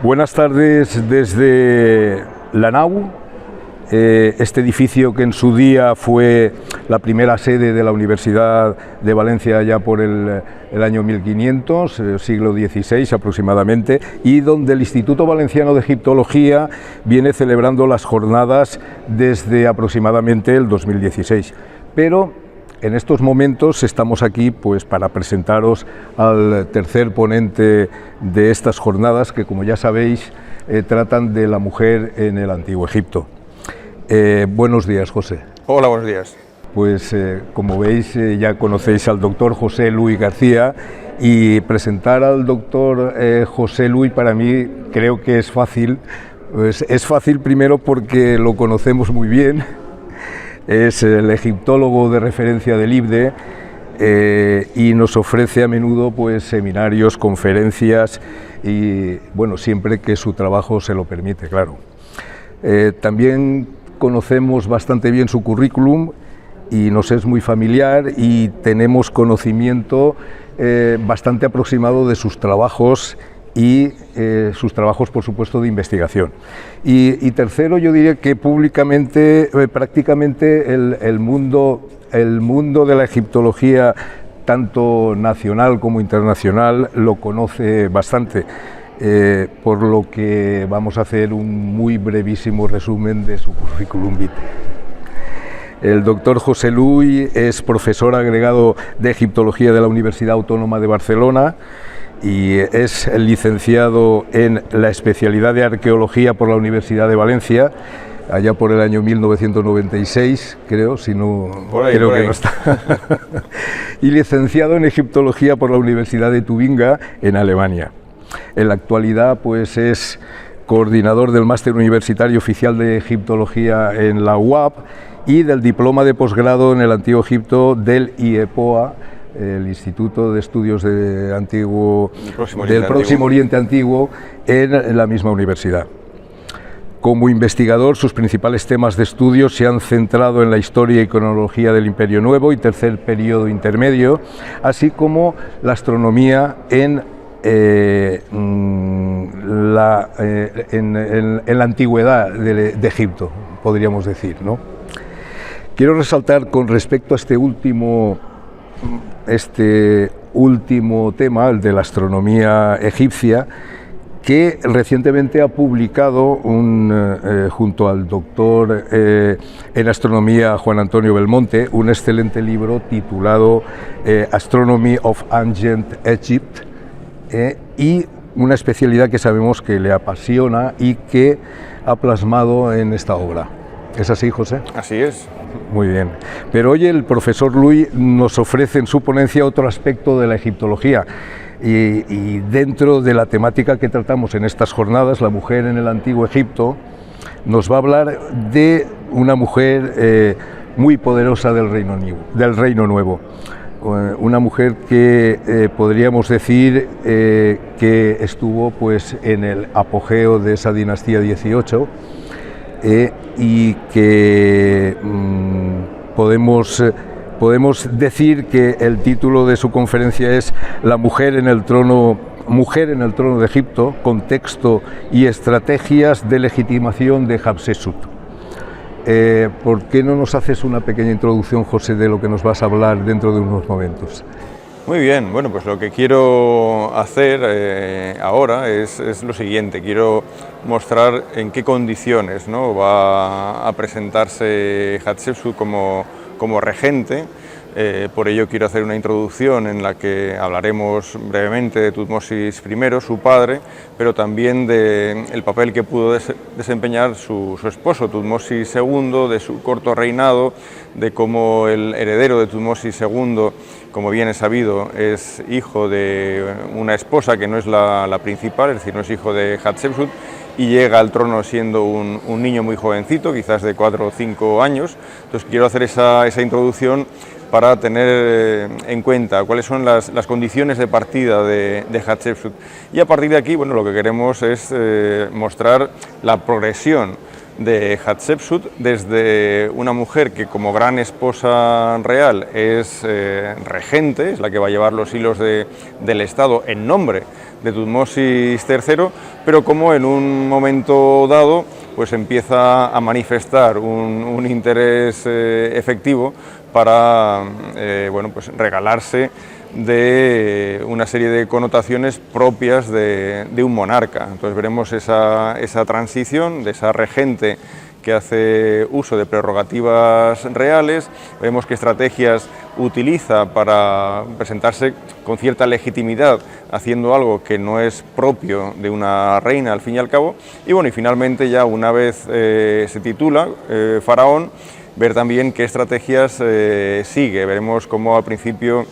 Buenas tardes desde la nau, este edificio que en su día fue la primera sede de la Universidad de Valencia ya por el año 1500, siglo XVI aproximadamente, y donde el Instituto Valenciano de Egiptología viene celebrando las jornadas desde aproximadamente el 2016. Pero en estos momentos estamos aquí pues para presentaros al tercer ponente de estas jornadas que, como ya sabéis, tratan de la mujer en el Antiguo Egipto. Buenos días, José. Hola, buenos días. Pues como veis ya conocéis al doctor José Luis García, y presentar al doctor José Luis para mí creo que es fácil. Pues es fácil primero porque lo conocemos muy bien. Es el egiptólogo de referencia del IBDE y nos ofrece a menudo pues seminarios, conferencias y bueno, siempre que su trabajo se lo permite, claro. También conocemos bastante bien su currículum y nos es muy familiar y tenemos conocimiento bastante aproximado de sus trabajos y sus trabajos, por supuesto, de investigación. Y tercero, yo diría que públicamente, prácticamente el mundo de la egiptología, tanto nacional como internacional, lo conoce bastante, por lo que vamos a hacer un muy brevísimo resumen de su currículum vitae. El doctor José Luis es profesor agregado de Egiptología de la Universidad Autónoma de Barcelona, y es licenciado en la especialidad de Arqueología por la Universidad de Valencia, allá por el año 1996, creo, si no, creo que no está. Y licenciado en Egiptología por la Universidad de Tubinga, en Alemania. En la actualidad, pues es coordinador del Máster Universitario Oficial de Egiptología en la UAB y del Diploma de Posgrado en el Antiguo Egipto del IEPOA, el Instituto de Estudios del Próximo Oriente Antiguo, en la misma universidad. Como investigador, sus principales temas de estudio se han centrado en la historia y cronología del Imperio Nuevo y tercer periodo intermedio, así como la astronomía en la antigüedad de Egipto, podríamos decir, ¿no? Quiero resaltar con respecto a este último tema, el de la astronomía egipcia, que recientemente ha publicado junto al doctor en astronomía Juan Antonio Belmonte, un excelente libro titulado Astronomy of Ancient Egypt, y una especialidad que sabemos que le apasiona y que ha plasmado en esta obra. ¿Es así, José? Así es. Muy bien. Pero hoy el profesor Luis nos ofrece en su ponencia otro aspecto de la egiptología y dentro de la temática que tratamos en estas jornadas, la mujer en el Antiguo Egipto, nos va a hablar de una mujer muy poderosa del Reino Nuevo. Una mujer que podríamos decir que estuvo pues en el apogeo de esa dinastía 18, y que podemos decir que el título de su conferencia es La mujer en el trono de Egipto, contexto y estrategias de legitimación de Hatshepsut. ¿Por qué no nos haces una pequeña introducción, José, de lo que nos vas a hablar dentro de unos momentos? Muy bien, bueno, pues lo que quiero hacer ahora es lo siguiente. Quiero mostrar en qué condiciones, ¿no?, va a presentarse Hatshepsut como regente. Por ello quiero hacer una introducción en la que hablaremos brevemente de Tutmosis I, su padre, pero también del papel que pudo desempeñar su esposo Tutmosis II, de su corto reinado, de cómo el heredero de Tutmosis II, como bien es sabido, es hijo de una esposa que no es la principal, es decir, no es hijo de Hatshepsut, y llega al trono siendo un niño muy jovencito, quizás de 4 o 5 años. Entonces quiero hacer esa introducción para tener en cuenta cuáles son las condiciones de partida de Hatshepsut. Y a partir de aquí, bueno, lo que queremos es mostrar la progresión de Hatshepsut, desde una mujer que como gran esposa real es regente, es la que va a llevar los hilos del Estado en nombre de Tutmosis III, pero como en un momento dado pues empieza a manifestar un interés efectivo para bueno, pues regalarse de una serie de connotaciones propias de un monarca. Entonces veremos esa transición de esa regente que hace uso de prerrogativas reales, vemos qué estrategias utiliza para presentarse con cierta legitimidad, haciendo algo que no es propio de una reina al fin y al cabo, y bueno, y finalmente ya una vez se titula faraón, ver también qué estrategias sigue. Veremos cómo al principio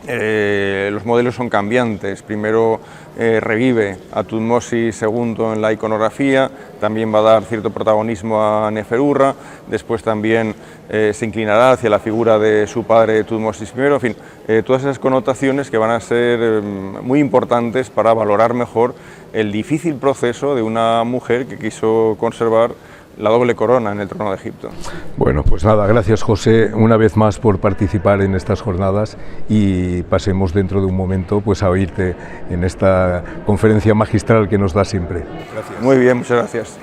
los modelos son cambiantes. Primero revive a Tutmosis II en la iconografía, también va a dar cierto protagonismo a Neferurra, después también se inclinará hacia la figura de su padre Tutmosis I, en fin, todas esas connotaciones que van a ser muy importantes para valorar mejor el difícil proceso de una mujer que quiso conservar la doble corona en el trono de Egipto. Bueno, pues nada, gracias José una vez más por participar en estas jornadas y pasemos dentro de un momento pues a oírte en esta conferencia magistral que nos da siempre. Gracias. Muy bien, muchas gracias.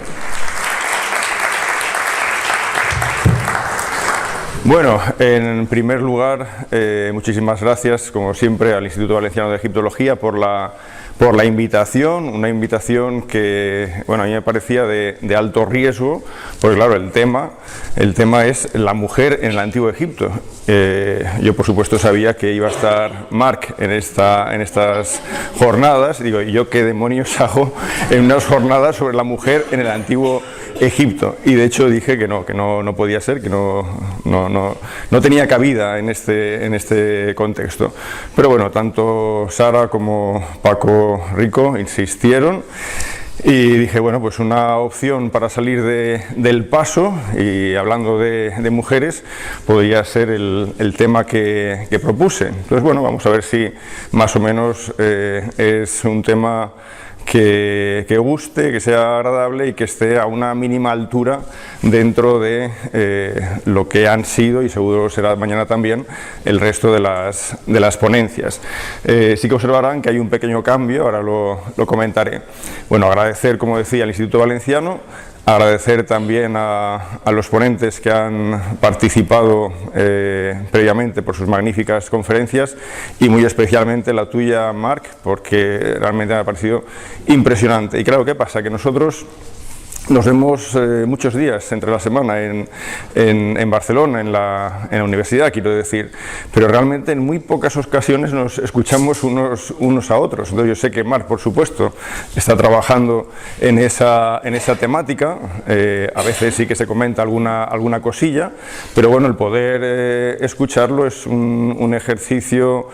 Bueno, en primer lugar, muchísimas gracias, como siempre, al Instituto Valenciano de Egiptología por la invitación, una invitación que, bueno, a mí me parecía de alto riesgo, porque claro, el tema es la mujer en el Antiguo Egipto. Yo, por supuesto, sabía que iba a estar Marc en estas jornadas, digo, ¿y yo qué demonios hago en unas jornadas sobre la mujer en el Antiguo Egipto? Y de hecho dije que no podía ser, que no tenía cabida en este contexto. Pero bueno, tanto Sara como Paco Rico insistieron y dije, bueno, pues una opción para salir del paso, y hablando de mujeres, podría ser el tema que propuse. Entonces, bueno, vamos a ver si más o menos es un tema que guste, que sea agradable y que esté a una mínima altura dentro de lo que han sido, y seguro será mañana también, el resto de las ponencias. Sí que observarán que hay un pequeño cambio, ahora lo comentaré. Bueno, agradecer, como decía, al Instituto Valenciano, agradecer también a los ponentes que han participado previamente por sus magníficas conferencias, y muy especialmente la tuya, Marc, porque realmente me ha parecido impresionante. Y claro, ¿qué pasa? Que nosotros nos vemos muchos días entre la semana en Barcelona, en la universidad, quiero decir, pero realmente en muy pocas ocasiones nos escuchamos unos a otros. Entonces yo sé que Marc, por supuesto, está trabajando en esa temática, a veces sí que se comenta alguna cosilla, pero bueno, el poder escucharlo es un ejercicio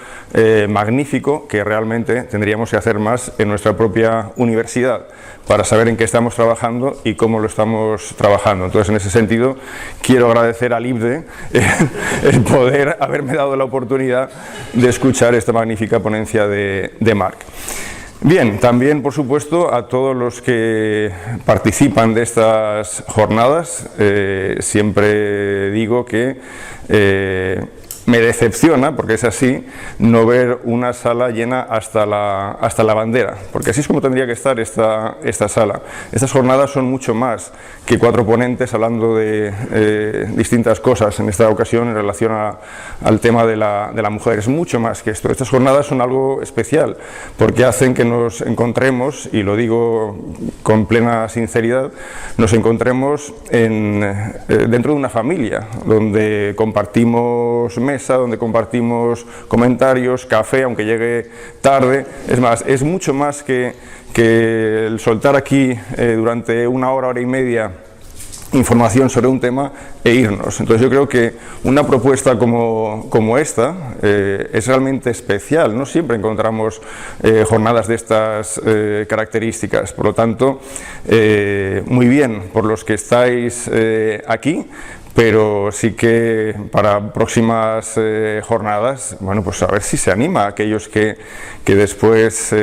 magnífico que realmente tendríamos que hacer más en nuestra propia universidad, para saber en qué estamos trabajando y cómo lo estamos trabajando. Entonces, en ese sentido, quiero agradecer al IBDE el poder haberme dado la oportunidad de escuchar esta magnífica ponencia de Marc. Bien, también, por supuesto, a todos los que participan de estas jornadas, siempre digo que me decepciona, porque es así, no ver una sala llena hasta la bandera, porque así es como tendría que estar esta sala. Estas jornadas son mucho más que 4 ponentes hablando de distintas cosas, en esta ocasión en relación al tema de la mujer. Es mucho más que esto. Estas jornadas son algo especial, porque hacen que nos encontremos, y lo digo con plena sinceridad, nos encontremos dentro de una familia, donde compartimos mesa, donde compartimos comentarios, café, aunque llegue tarde. Es más, es mucho más que el soltar aquí durante una hora y media información sobre un tema e irnos. Entonces yo creo que una propuesta como esta es realmente especial. No siempre encontramos jornadas de estas características. Por lo tanto, muy bien por los que estáis aquí, pero sí que para próximas jornadas, bueno, pues a ver si se anima a aquellos que después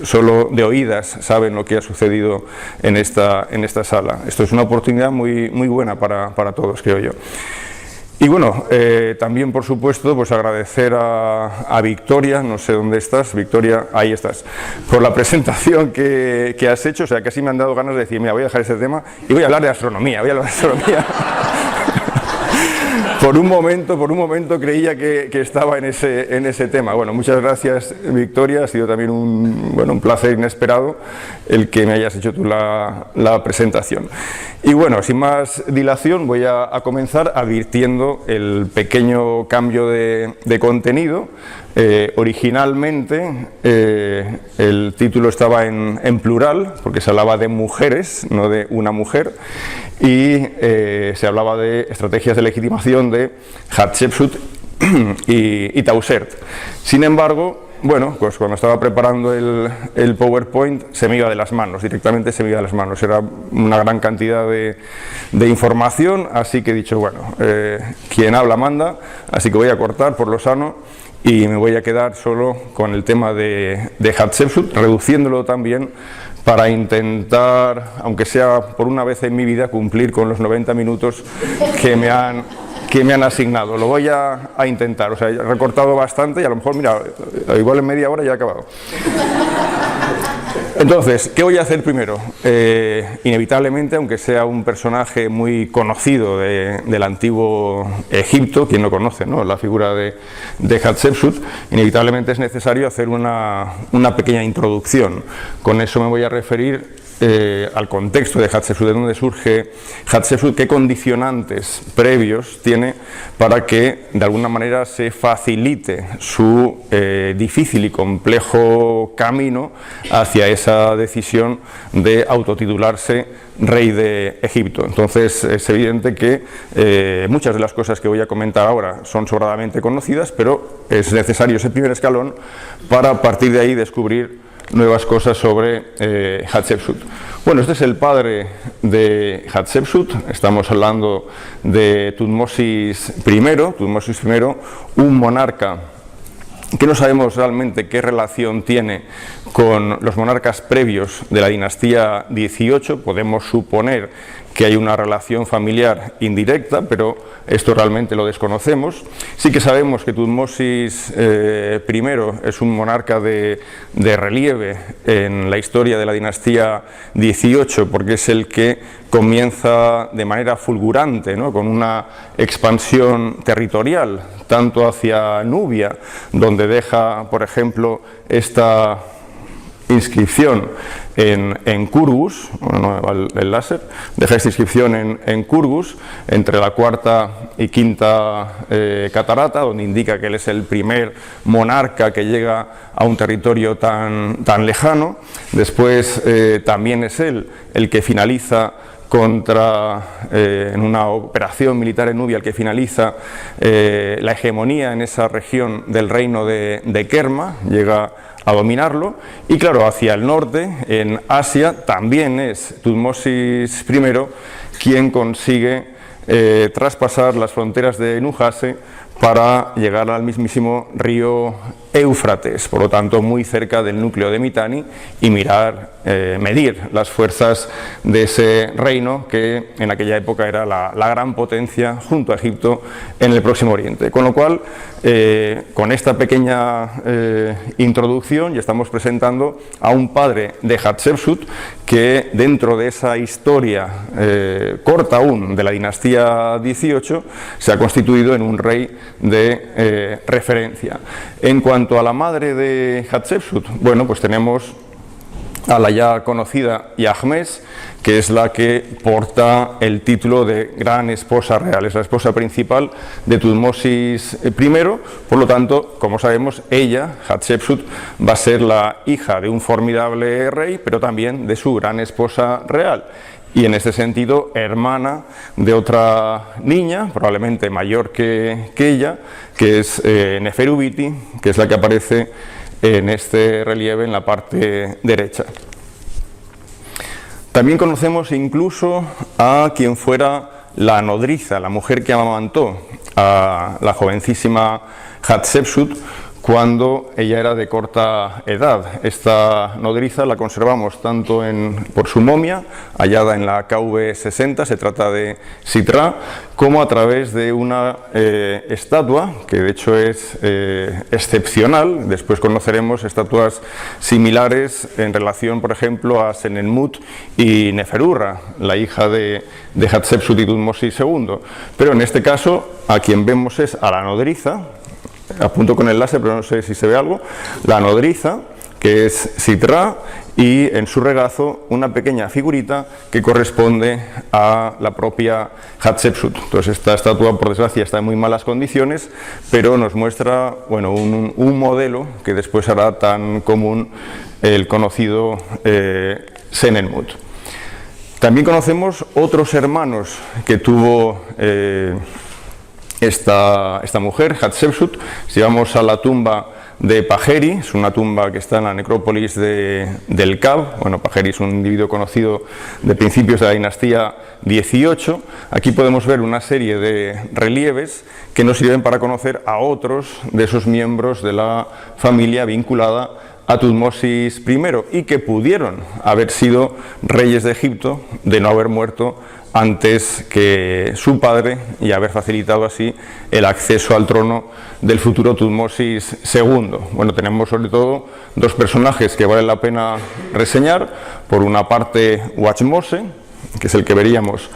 solo de oídas saben lo que ha sucedido en esta sala. Esto es una oportunidad muy buena para todos, creo yo. Y bueno, también por supuesto pues agradecer a Victoria, no sé dónde estás, Victoria, ahí estás, por la presentación que has hecho. O sea, casi me han dado ganas de decir, mira, voy a dejar ese tema y voy a hablar de astronomía, Por un momento creía que estaba en ese tema. Bueno, muchas gracias, Victoria, ha sido también un placer inesperado el que me hayas hecho tú la presentación. Y bueno, sin más dilación, voy a comenzar advirtiendo el pequeño cambio de contenido. Originalmente el título estaba en plural, porque se hablaba de mujeres, no de una mujer, y se hablaba de estrategias de legitimación de Hatshepsut y Tausert. Sin embargo, bueno, pues cuando estaba preparando el PowerPoint se me iba de las manos, directamente se me iba de las manos. Era una gran cantidad de información, así que he dicho, bueno, quien habla manda, así que voy a cortar por lo sano y me voy a quedar solo con el tema de Hatshepsut, reduciéndolo también para intentar, aunque sea por una vez en mi vida, cumplir con los 90 minutos que me han asignado. Lo voy a intentar. O sea, he recortado bastante y a lo mejor, mira, igual en media hora ya he acabado. Entonces, ¿qué voy a hacer primero? Inevitablemente, aunque sea un personaje muy conocido del antiguo Egipto, quien no conoce, ¿no?, la figura de Hatshepsut, inevitablemente es necesario hacer una pequeña introducción. Con eso me voy a referir al contexto de Hatshepsut, de dónde surge Hatshepsut, qué condicionantes previos tiene para que de alguna manera se facilite su difícil y complejo camino hacia esa decisión de autotitularse rey de Egipto. Entonces es evidente que muchas de las cosas que voy a comentar ahora son sobradamente conocidas, pero es necesario ese primer escalón para a partir de ahí descubrir nuevas cosas sobre Hatshepsut. Bueno, este es el padre de Hatshepsut. Estamos hablando de Tutmosis I, un monarca que no sabemos realmente qué relación tiene con los monarcas previos de la dinastía XVIII. Podemos suponer que hay una relación familiar indirecta, pero esto realmente lo desconocemos. Sí que sabemos que Tutmosis I es un monarca de relieve en la historia de la dinastía XVIII, porque es el que comienza de manera fulgurante, ¿no?, con una expansión territorial, tanto hacia Nubia, donde deja, por ejemplo, esta inscripción en Kurgus, bueno, el láser, deja esta inscripción en Kurgus, entre la cuarta y quinta catarata, donde indica que él es el primer monarca que llega a un territorio tan lejano. Después también es él el que finaliza en una operación militar en Nubia, el que finaliza la hegemonía en esa región del reino de Kerma, llega a dominarlo. Y claro, hacia el norte, en Asia, también es Tutmosis I quien consigue traspasar las fronteras de Nujase para llegar al mismísimo río Éufrates, por lo tanto muy cerca del núcleo de Mitanni, y medir las fuerzas de ese reino que en aquella época era la gran potencia junto a Egipto en el Próximo Oriente. Con lo cual, con esta pequeña introducción ya estamos presentando a un padre de Hatshepsut que dentro de esa historia corta aún de la dinastía XVIII se ha constituido en un rey de referencia. En cuanto a la madre de Hatshepsut, bueno, pues tenemos a la ya conocida Yahmes, que es la que porta el título de gran esposa real, es la esposa principal de Tutmosis I. Por lo tanto, como sabemos, ella, Hatshepsut, va a ser la hija de un formidable rey, pero también de su gran esposa real. Y en este sentido, hermana de otra niña, probablemente mayor que ella, que es Neferubiti, que es la que aparece en este relieve en la parte derecha. También conocemos incluso a quien fuera la nodriza, la mujer que amamantó a la jovencísima Hatshepsut cuando ella era de corta edad. Esta nodriza la conservamos tanto por su momia, hallada en la KV60, se trata de Sitra, como a través de una estatua, que de hecho es excepcional. Después conoceremos estatuas similares en relación, por ejemplo, a Senenmut y Neferurra, la hija de Hatshepsut y Tutmosis II. Pero en este caso, a quien vemos es a la nodriza. Apunto con el láser, pero no sé si se ve algo. La nodriza, que es Sitra, y en su regazo una pequeña figurita que corresponde a la propia Hatshepsut. Entonces esta estatua, por desgracia, está en muy malas condiciones, pero nos muestra, bueno, un modelo que después hará tan común el conocido Senenmut. También conocemos otros hermanos que tuvo esta mujer, Hatshepsut. Si vamos a la tumba de Pajeri, es una tumba que está en la necrópolis del Cab. Bueno, Pajeri es un individuo conocido de principios de la dinastía 18. Aquí podemos ver una serie de relieves que nos sirven para conocer a otros de esos miembros de la familia vinculada a Tutmosis I y que pudieron haber sido reyes de Egipto de no haber muerto antes que su padre y haber facilitado así el acceso al trono del futuro Tutmosis II. Bueno, tenemos sobre todo dos personajes que vale la pena reseñar. Por una parte, Watchmose, que es el que veríamos,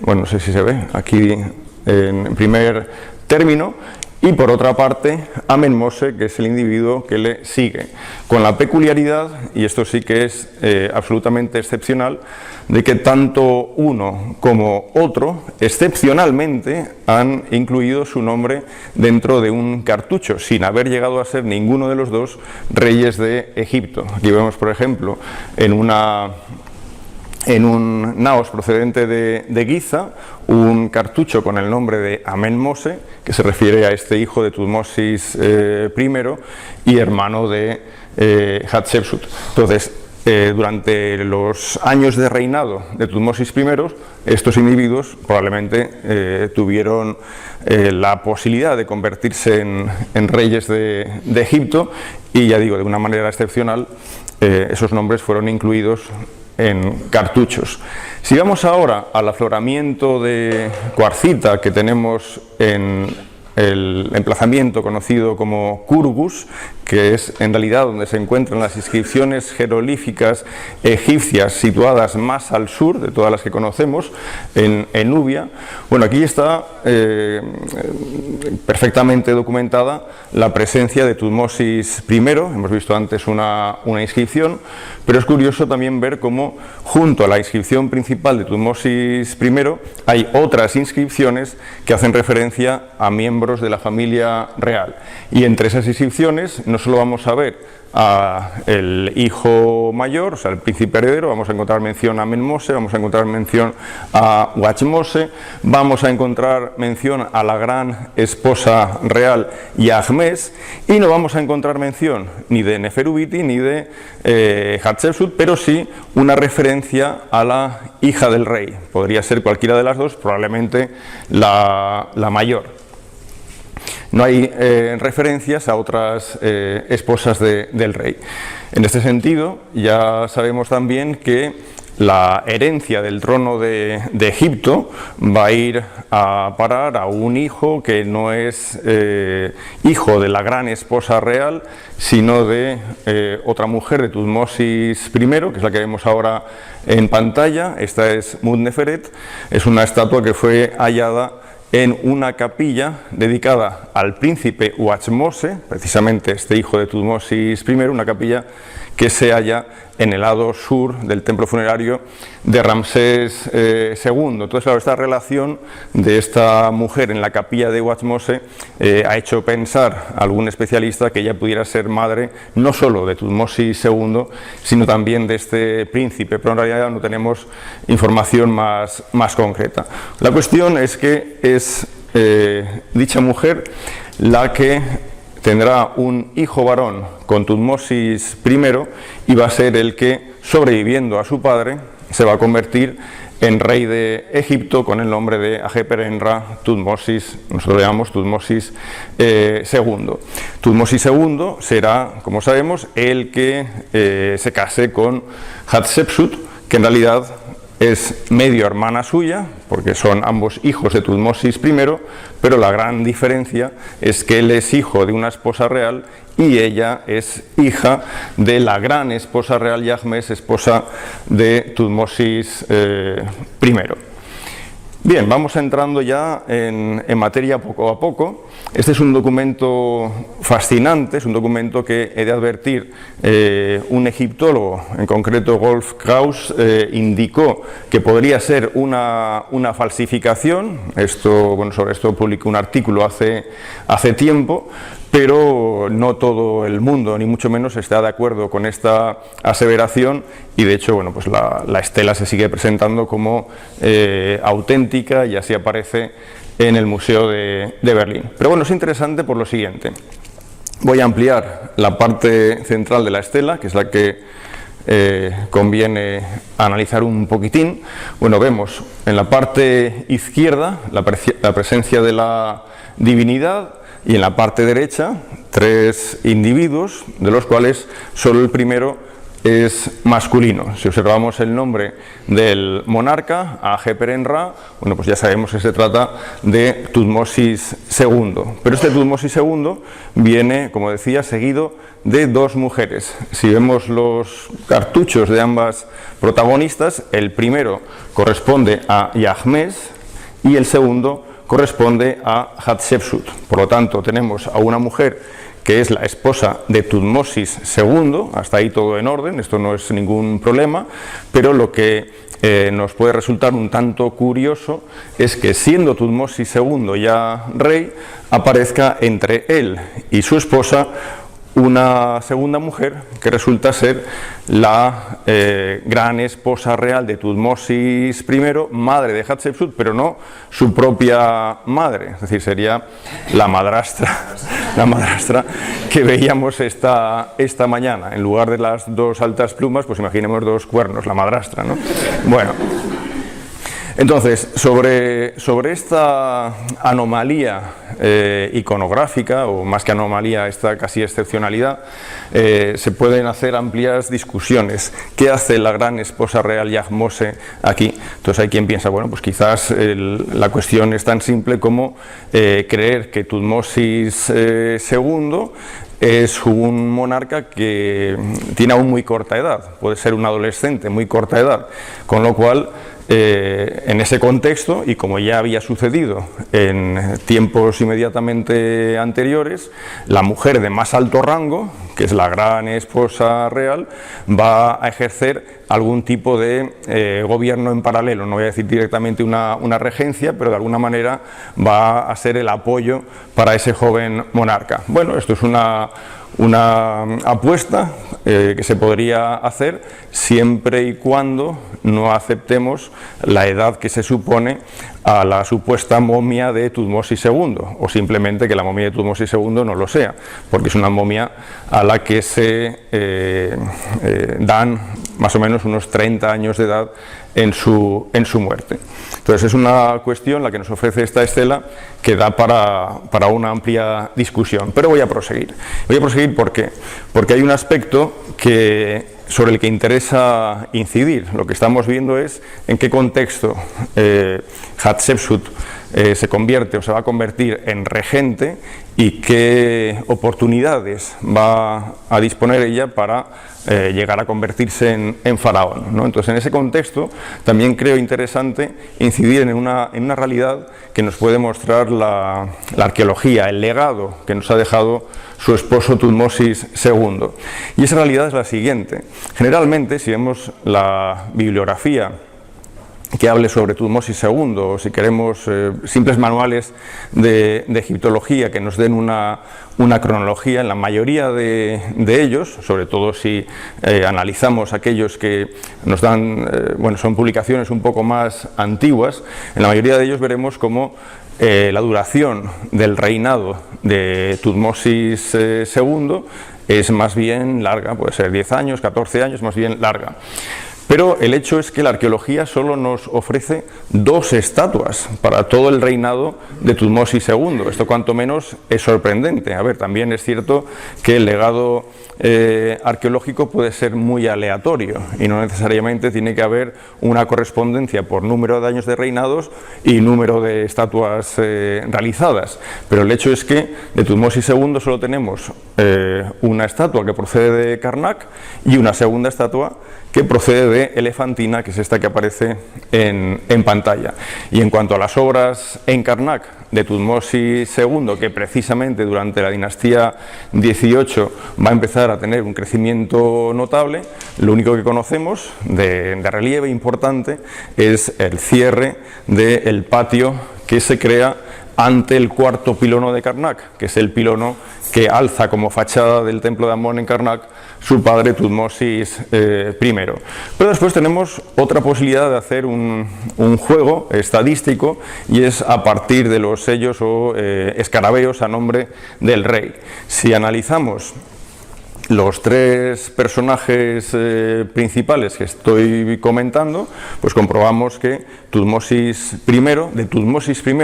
bueno, no sé si se ve aquí en primer término, y por otra parte, Amenmose, que es el individuo que le sigue, con la peculiaridad, y esto sí que es absolutamente excepcional, de que tanto uno como otro, excepcionalmente, han incluido su nombre dentro de un cartucho, sin haber llegado a ser ninguno de los dos reyes de Egipto. Aquí vemos, por ejemplo, en un naos procedente de Giza, un cartucho con el nombre de Amenmose, que se refiere a este hijo de Tutmosis I y hermano de Hatshepsut. Entonces, durante los años de reinado de Tutmosis I, estos individuos probablemente tuvieron la posibilidad de convertirse en reyes de Egipto, y ya digo, de una manera excepcional, esos nombres fueron incluidos en cartuchos. Si vamos ahora al afloramiento de cuarcita que tenemos en el emplazamiento conocido como Kurgus, que es en realidad donde se encuentran las inscripciones jeroglíficas egipcias situadas más al sur de todas las que conocemos, en Nubia. Bueno, aquí está perfectamente documentada la presencia de Tutmosis I. Hemos visto antes una inscripción, pero es curioso también ver cómo junto a la inscripción principal de Tutmosis I hay otras inscripciones que hacen referencia a miembros de la familia real, y entre esas inscripciones no solo vamos a ver el hijo mayor, o sea, el príncipe heredero, vamos a encontrar mención a Amenmose, vamos a encontrar mención a Watchmose, vamos a encontrar mención a la gran esposa real Yahmes, y no vamos a encontrar mención ni de Neferubiti ni de Hatshepsut, pero sí una referencia a la hija del rey. Podría ser cualquiera de las dos, probablemente la mayor. No hay referencias a otras esposas del rey. En este sentido, ya sabemos también que la herencia del trono de Egipto va a ir a parar a un hijo que no es hijo de la gran esposa real, sino de otra mujer de Tutmosis I, que es la que vemos ahora en pantalla. Esta es Mut-Neferet, es una estatua que fue hallada en una capilla dedicada al príncipe Watchmose, precisamente este hijo de Tutmosis I, una capilla que se halla en el lado sur del templo funerario de Ramsés II. Entonces, claro, esta relación de esta mujer en la capilla de Watchmose ha hecho pensar a algún especialista que ella pudiera ser madre no solo de Tutmosis II, sino también de este príncipe, pero en realidad no tenemos información más concreta. La cuestión es que es dicha mujer la que tendrá un hijo varón con Tutmosis I y va a ser el que, sobreviviendo a su padre, se va a convertir en rey de Egipto con el nombre de Ajeper-Enra Tutmosis, nosotros le llamamos Tutmosis II. Tutmosis II será, como sabemos, el que se case con Hatshepsut, que en realidad es medio hermana suya, porque son ambos hijos de Tutmosis I, pero la gran diferencia es que él es hijo de una esposa real y ella es hija de la gran esposa real Yahmes, esposa de Tutmosis I. Bien, vamos entrando ya en materia poco a poco. Este es un documento fascinante, es un documento que he de advertir, un egiptólogo, en concreto Wolf Krauss, indicó que podría ser una falsificación. Sobre esto publicó un artículo hace tiempo, pero no todo el mundo, ni mucho menos, está de acuerdo con esta aseveración y de hecho, pues la estela se sigue presentando como auténtica y así aparece en el Museo de Berlín. Pero bueno, es interesante por lo siguiente. Voy a ampliar la parte central de la estela, que es la que conviene analizar un poquitín. Bueno, vemos en la parte izquierda la presencia de la divinidad, y en la parte derecha 3 individuos, de los cuales solo el primero es masculino. Si observamos el nombre del monarca, Ajeper-Enra, bueno, pues ya sabemos que se trata de Tutmosis II. Pero este Tutmosis II viene, como decía, seguido de 2 mujeres. Si vemos los cartuchos de ambas protagonistas, el primero corresponde a Yahmes y el segundo corresponde a Hatshepsut. Por lo tanto, tenemos a una mujer que es la esposa de Tutmosis II, hasta ahí todo en orden, esto no es ningún problema, pero lo que nos puede resultar un tanto curioso es que, siendo Tutmosis II ya rey, aparezca entre él y su esposa una segunda mujer que resulta ser la gran esposa real de Tutmosis I, madre de Hatshepsut, pero no su propia madre, es decir, sería la madrastra que veíamos esta mañana. En lugar de las 2 altas plumas, pues imaginemos 2 cuernos, la madrastra, ¿no? Bueno. Entonces, sobre esta anomalía iconográfica, o más que anomalía, esta casi excepcionalidad, se pueden hacer amplias discusiones. ¿Qué hace la gran esposa real Yahmose aquí? Entonces hay quien piensa, bueno, pues quizás la cuestión es tan simple como creer que Tutmosis II es un monarca que tiene aún muy corta edad, puede ser un adolescente, muy corta edad, con lo cual en ese contexto, y como ya había sucedido en tiempos inmediatamente anteriores, la mujer de más alto rango, que es la gran esposa real, va a ejercer algún tipo de gobierno en paralelo. No voy a decir directamente una regencia, pero de alguna manera va a ser el apoyo para ese joven monarca. Bueno, esto es una apuesta que se podría hacer siempre y cuando no aceptemos la edad que se supone a la supuesta momia de Tutmosis II, o simplemente que la momia de Tutmosis II no lo sea, porque es una momia a la que se dan más o menos unos 30 años de edad en su muerte. Entonces es una cuestión la que nos ofrece esta estela que da para una amplia discusión, pero voy a proseguir. ¿Por qué? Porque hay un aspecto sobre el que interesa incidir. Lo que estamos viendo es en qué contexto Hatshepsut se convierte o se va a convertir en regente y qué oportunidades va a disponer ella para llegar a convertirse en faraón, ¿no? Entonces, en ese contexto también creo interesante incidir en una realidad que nos puede mostrar la arqueología, el legado que nos ha dejado su esposo Tutmosis II. Y esa realidad es la siguiente. Generalmente, si vemos la bibliografía que hable sobre Tutmosis II, o si queremos simples manuales de egiptología que nos den una cronología, en la mayoría de ellos, sobre todo si analizamos aquellos que nos dan, son publicaciones un poco más antiguas, en la mayoría de ellos veremos cómo la duración del reinado de Tutmosis II es más bien larga, puede ser 10 años, 14 años, más bien larga. Pero el hecho es que la arqueología solo nos ofrece 2 estatuas para todo el reinado de Tutmosis II. Esto cuanto menos es sorprendente. A ver, también es cierto que el legado arqueológico puede ser muy aleatorio y no necesariamente tiene que haber una correspondencia por número de años de reinados y número de estatuas realizadas. Pero el hecho es que de Tutmosis II solo tenemos una estatua que procede de Karnak y una segunda estatua que procede de Elefantina, que es esta que aparece en pantalla. Y en cuanto a las obras en Karnak de Tutmosis II, que precisamente durante la dinastía XVIII va a empezar a tener un crecimiento notable, lo único que conocemos de relieve importante es el cierre del patio que se crea ante el 4.º pilono de Karnak, que es el pilono que alza como fachada del templo de Amón en Karnak su padre Tutmosis I. Pero después tenemos otra posibilidad de hacer un juego estadístico, y es a partir de los sellos o escarabeos a nombre del rey. Si analizamos los 3 personajes principales que estoy comentando, pues comprobamos que de Tutmosis I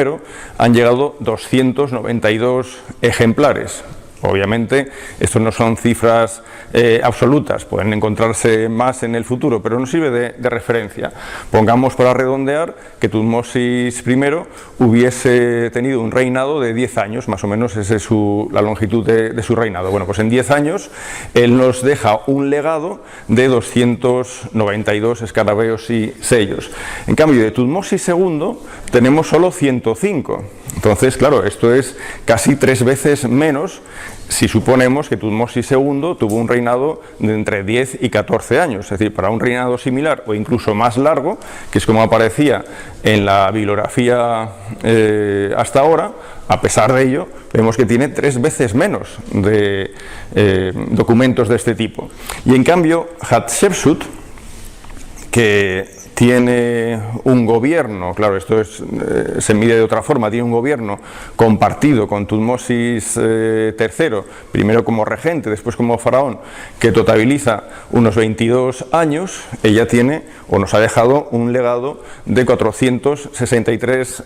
han llegado 292 ejemplares. Obviamente, estos no son cifras absolutas, pueden encontrarse más en el futuro, pero nos sirve de referencia. Pongamos, para redondear, que Tutmosis I hubiese tenido un reinado de 10 años, más o menos esa es la longitud de su reinado. Bueno, pues en 10 años él nos deja un legado de 292 escarabeos y sellos. En cambio, de Tutmosis II tenemos solo 105. Entonces, claro, esto es casi 3 veces menos si suponemos que Tutmosis II tuvo un reinado de entre 10 y 14 años, es decir, para un reinado similar o incluso más largo, que es como aparecía en la bibliografía hasta ahora, a pesar de ello, vemos que tiene 3 veces menos de documentos de este tipo. Y en cambio, Hatshepsut, que tiene un gobierno, claro, esto se mide de otra forma, tiene un gobierno compartido con Tutmosis III, primero como regente, después como faraón, que totaliza unos 22 años, ella tiene, o nos ha dejado, un legado de 463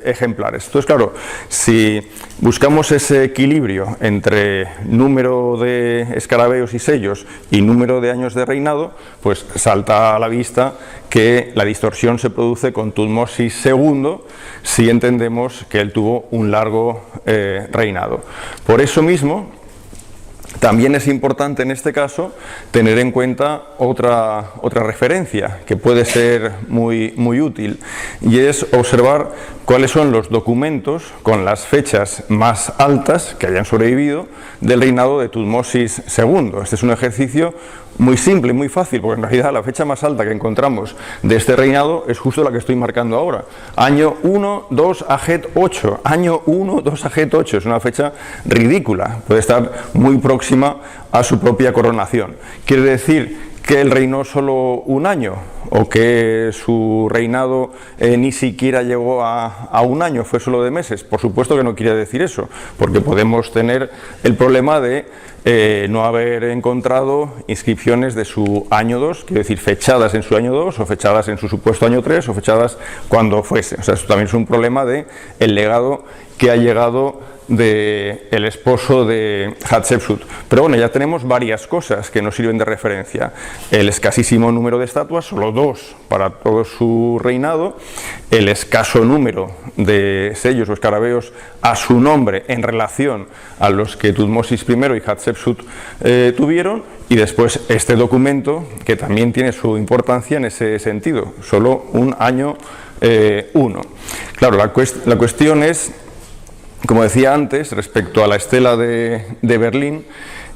ejemplares. Entonces, claro, si buscamos ese equilibrio entre número de escarabeos y sellos y número de años de reinado, pues salta a la vista que la distorsión se produce con Tutmosis II si entendemos que él tuvo un largo reinado. Por eso mismo, también es importante en este caso tener en cuenta otra referencia que puede ser muy útil, y es observar cuáles son los documentos con las fechas más altas que hayan sobrevivido del reinado de Tutmosis II. Este es un ejercicio muy simple, muy fácil, porque en realidad la fecha más alta que encontramos de este reinado es justo la que estoy marcando ahora. Año 1, 2, Ajet 8. Año 1, 2, Ajet 8. Es una fecha ridícula, puede estar muy próxima a su propia coronación. Quiere decir que él reinó solo un año, o que su reinado ni siquiera llegó a un año, fue solo de meses. Por supuesto que no quiere decir eso, porque podemos tener el problema de no haber encontrado inscripciones de su año 2, quiero decir, fechadas en su año 2, o fechadas en su supuesto año 3, o fechadas cuando fuese. O sea, esto también es un problema de el legado que ha llegado del esposo de Hatshepsut. Pero bueno, ya tenemos varias cosas que nos sirven de referencia: el escasísimo número de estatuas, solo 2 para todo su reinado, el escaso número de sellos o escarabeos a su nombre en relación a los que Tutmosis I y Hatshepsut tuvieron, y después este documento, que también tiene su importancia en ese sentido, solo un año 1. Claro, la cuestión es, como decía antes, respecto a la estela de Berlín,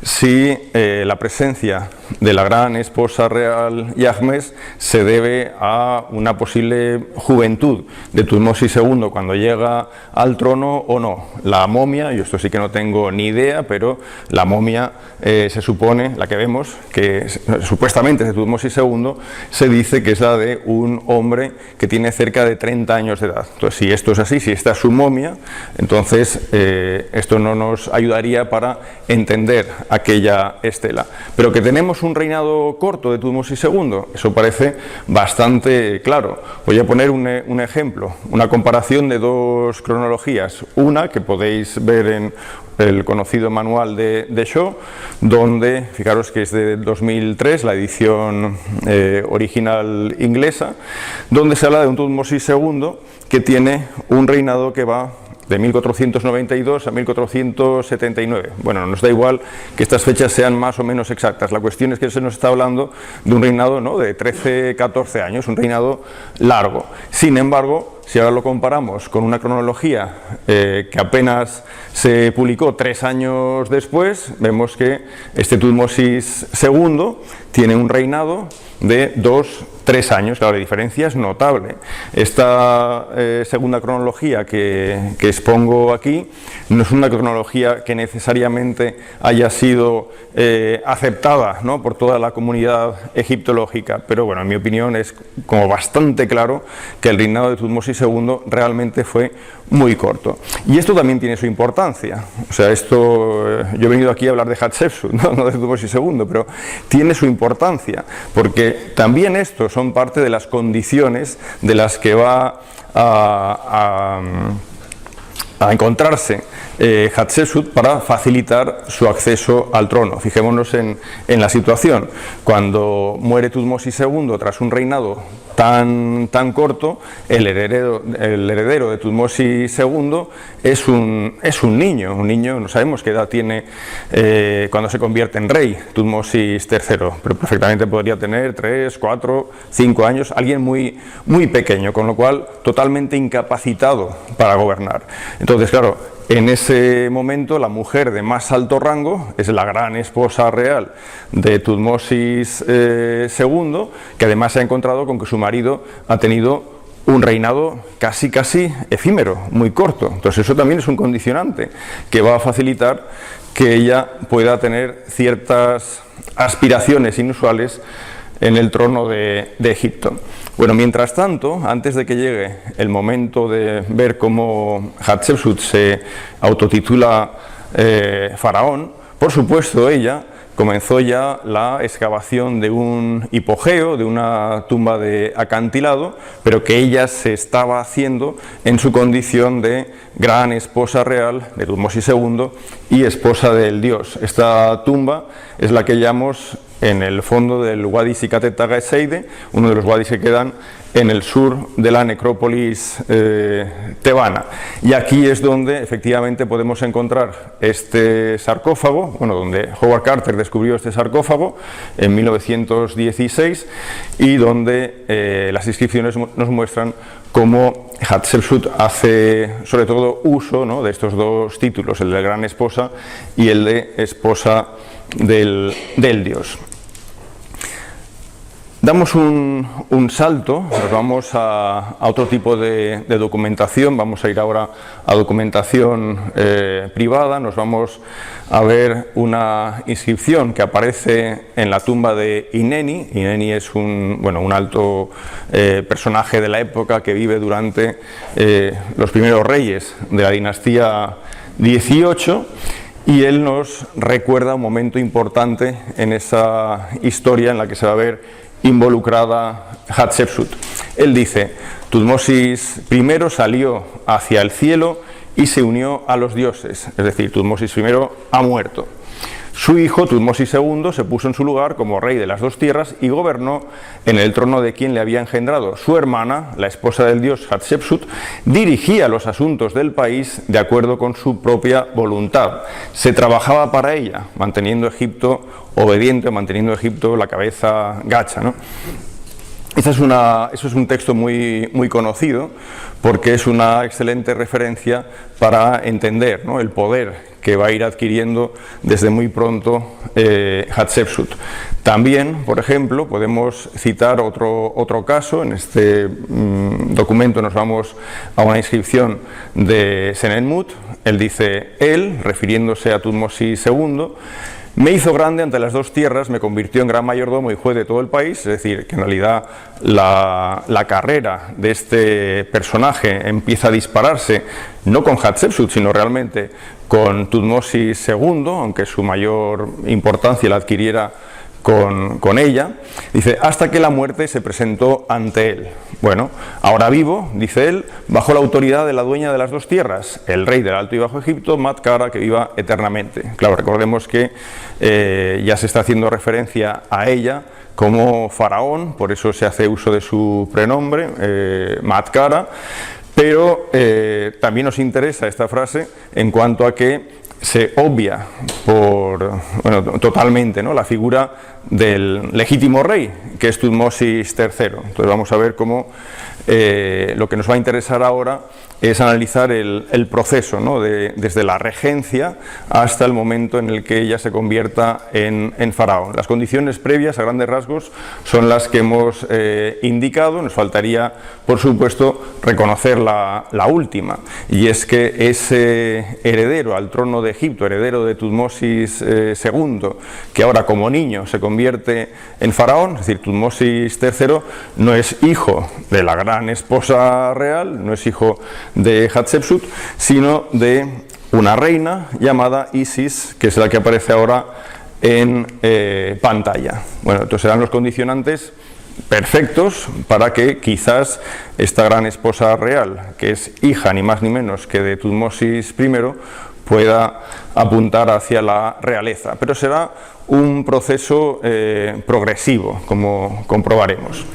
si la presencia de la gran esposa real Yahmes se debe a una posible juventud de Tutmosis II cuando llega al trono o no. La momia, yo esto sí que no tengo ni idea, pero la momia se supone, la que vemos, que supuestamente es de Tutmosis II, se dice que es la de un hombre que tiene cerca de 30 años de edad. Entonces, si esto es así, si esta es su momia, entonces esto no nos ayudaría para entender aquella estela. Pero que tenemos un reinado corto de Tutmosis II, eso parece bastante claro. Voy a poner un ejemplo, una comparación de dos cronologías. Una que podéis ver en el conocido manual de Shaw, donde, fijaros que es de 2003, la edición original inglesa, donde se habla de un Tutmosis II que tiene un reinado que va de 1492 a 1479. Bueno, nos da igual que estas fechas sean más o menos exactas, la cuestión es que se nos está hablando de un reinado, ¿no?, de 13-14 años, un reinado largo. Sin embargo, si ahora lo comparamos con una cronología que apenas se publicó 3 años después, vemos que este Tutmosis II tiene un reinado de 2-3 años, claro, la diferencia es notable. Esta segunda cronología que expongo aquí no es una cronología que necesariamente haya sido aceptada, ¿no?, por toda la comunidad egiptológica, pero bueno, en mi opinión es como bastante claro que el reinado de Tutmosis II realmente fue muy corto. Y esto también tiene su importancia, o sea, esto, yo he venido aquí a hablar de Hatshepsut, no de Tutmosis II, pero tiene su importancia, porque también estos son parte de las condiciones de las que va a encontrarse Hatshepsut para facilitar su acceso al trono. Fijémonos en la situación. Cuando muere Tutmosis II tras un reinado tan corto, el heredero de Tutmosis II es un niño, no sabemos qué edad tiene cuando se convierte en rey Tutmosis III, pero perfectamente podría tener 3, 4, 5 años, alguien muy pequeño, con lo cual totalmente incapacitado para gobernar. Entonces, claro, en ese momento la mujer de más alto rango es la gran esposa real de Tutmosis II, que además se ha encontrado con que su marido ha tenido un reinado casi efímero, muy corto. Entonces eso también es un condicionante que va a facilitar que ella pueda tener ciertas aspiraciones inusuales en el trono de Egipto. Bueno, mientras tanto, antes de que llegue el momento de ver cómo Hatshepsut se autotitula faraón, por supuesto ella comenzó ya la excavación de un hipogeo, de una tumba de acantilado, pero que ella se estaba haciendo en su condición de gran esposa real de Tutmosis II y esposa del dios. Esta tumba es la que hallamos en el fondo del Wadi Sikatet Tagaeseide, uno de los wadis que quedan en el sur de la necrópolis tebana. Y aquí es donde efectivamente podemos encontrar este sarcófago, bueno, donde Howard Carter descubrió este sarcófago en 1916 y donde las inscripciones nos muestran cómo Hatshepsut hace sobre todo uso, ¿no?, de estos dos títulos, el de gran esposa y el de esposa del dios. Damos un salto, nos vamos a otro tipo de documentación, vamos a ir ahora a documentación privada, nos vamos a ver una inscripción que aparece en la tumba de Ineni. Ineni es un alto personaje de la época que vive durante los primeros reyes de la dinastía 18, y él nos recuerda un momento importante en esa historia en la que se va a ver involucrada Hatshepsut. Él dice: Tutmosis I salió hacia el cielo y se unió a los dioses, es decir, Tutmosis I ha muerto. Su hijo, Tutmosis II, se puso en su lugar como rey de las dos tierras y gobernó en el trono de quien le había engendrado. Su hermana, la esposa del dios Hatshepsut, dirigía los asuntos del país de acuerdo con su propia voluntad. Se trabajaba para ella, manteniendo Egipto obediente, manteniendo Egipto la cabeza gacha, ¿no? Eso es un texto muy conocido, porque es una excelente referencia para entender, ¿no?, el poder que va a ir adquiriendo desde muy pronto Hatshepsut. También, por ejemplo, podemos citar otro caso. En este documento nos vamos a una inscripción de Senenmut. Él dice, refiriéndose a Tutmosis II, Me hizo grande ante las dos tierras, me convirtió en gran mayordomo y juez de todo el país, es decir, que en realidad la carrera de este personaje empieza a dispararse no con Hatshepsut, sino realmente con Tutmosis II, aunque su mayor importancia la adquiriera con ella. Dice, hasta que la muerte se presentó ante él. Bueno, ahora vivo, dice él, bajo la autoridad de la dueña de las dos tierras, el rey del Alto y Bajo Egipto, Mat-Kara, que viva eternamente. Claro, recordemos que ya se está haciendo referencia a ella como faraón, por eso se hace uso de su prenombre, Mat-Kara, pero también nos interesa esta frase en cuanto a que se obvia totalmente, ¿no?, la figura del legítimo rey, que es Tutmosis III. Entonces vamos a ver cómo lo que nos va a interesar ahora es analizar el proceso, ¿no?, desde la regencia hasta el momento en el que ella se convierta en faraón. Las condiciones previas, a grandes rasgos, son las que hemos indicado. Nos faltaría, por supuesto, reconocer la última, y es que ese heredero al trono de Egipto, heredero de Tutmosis II, que ahora como niño se convierte en faraón, es decir, Tutmosis III no es hijo de la gran esposa real, no es hijo de Hatshepsut, sino de una reina llamada Isis, que es la que aparece ahora en pantalla. Bueno, entonces serán los condicionantes perfectos para que quizás esta gran esposa real, que es hija ni más ni menos que de Tutmosis I, pueda apuntar hacia la realeza, pero será un proceso progresivo, como comprobaremos.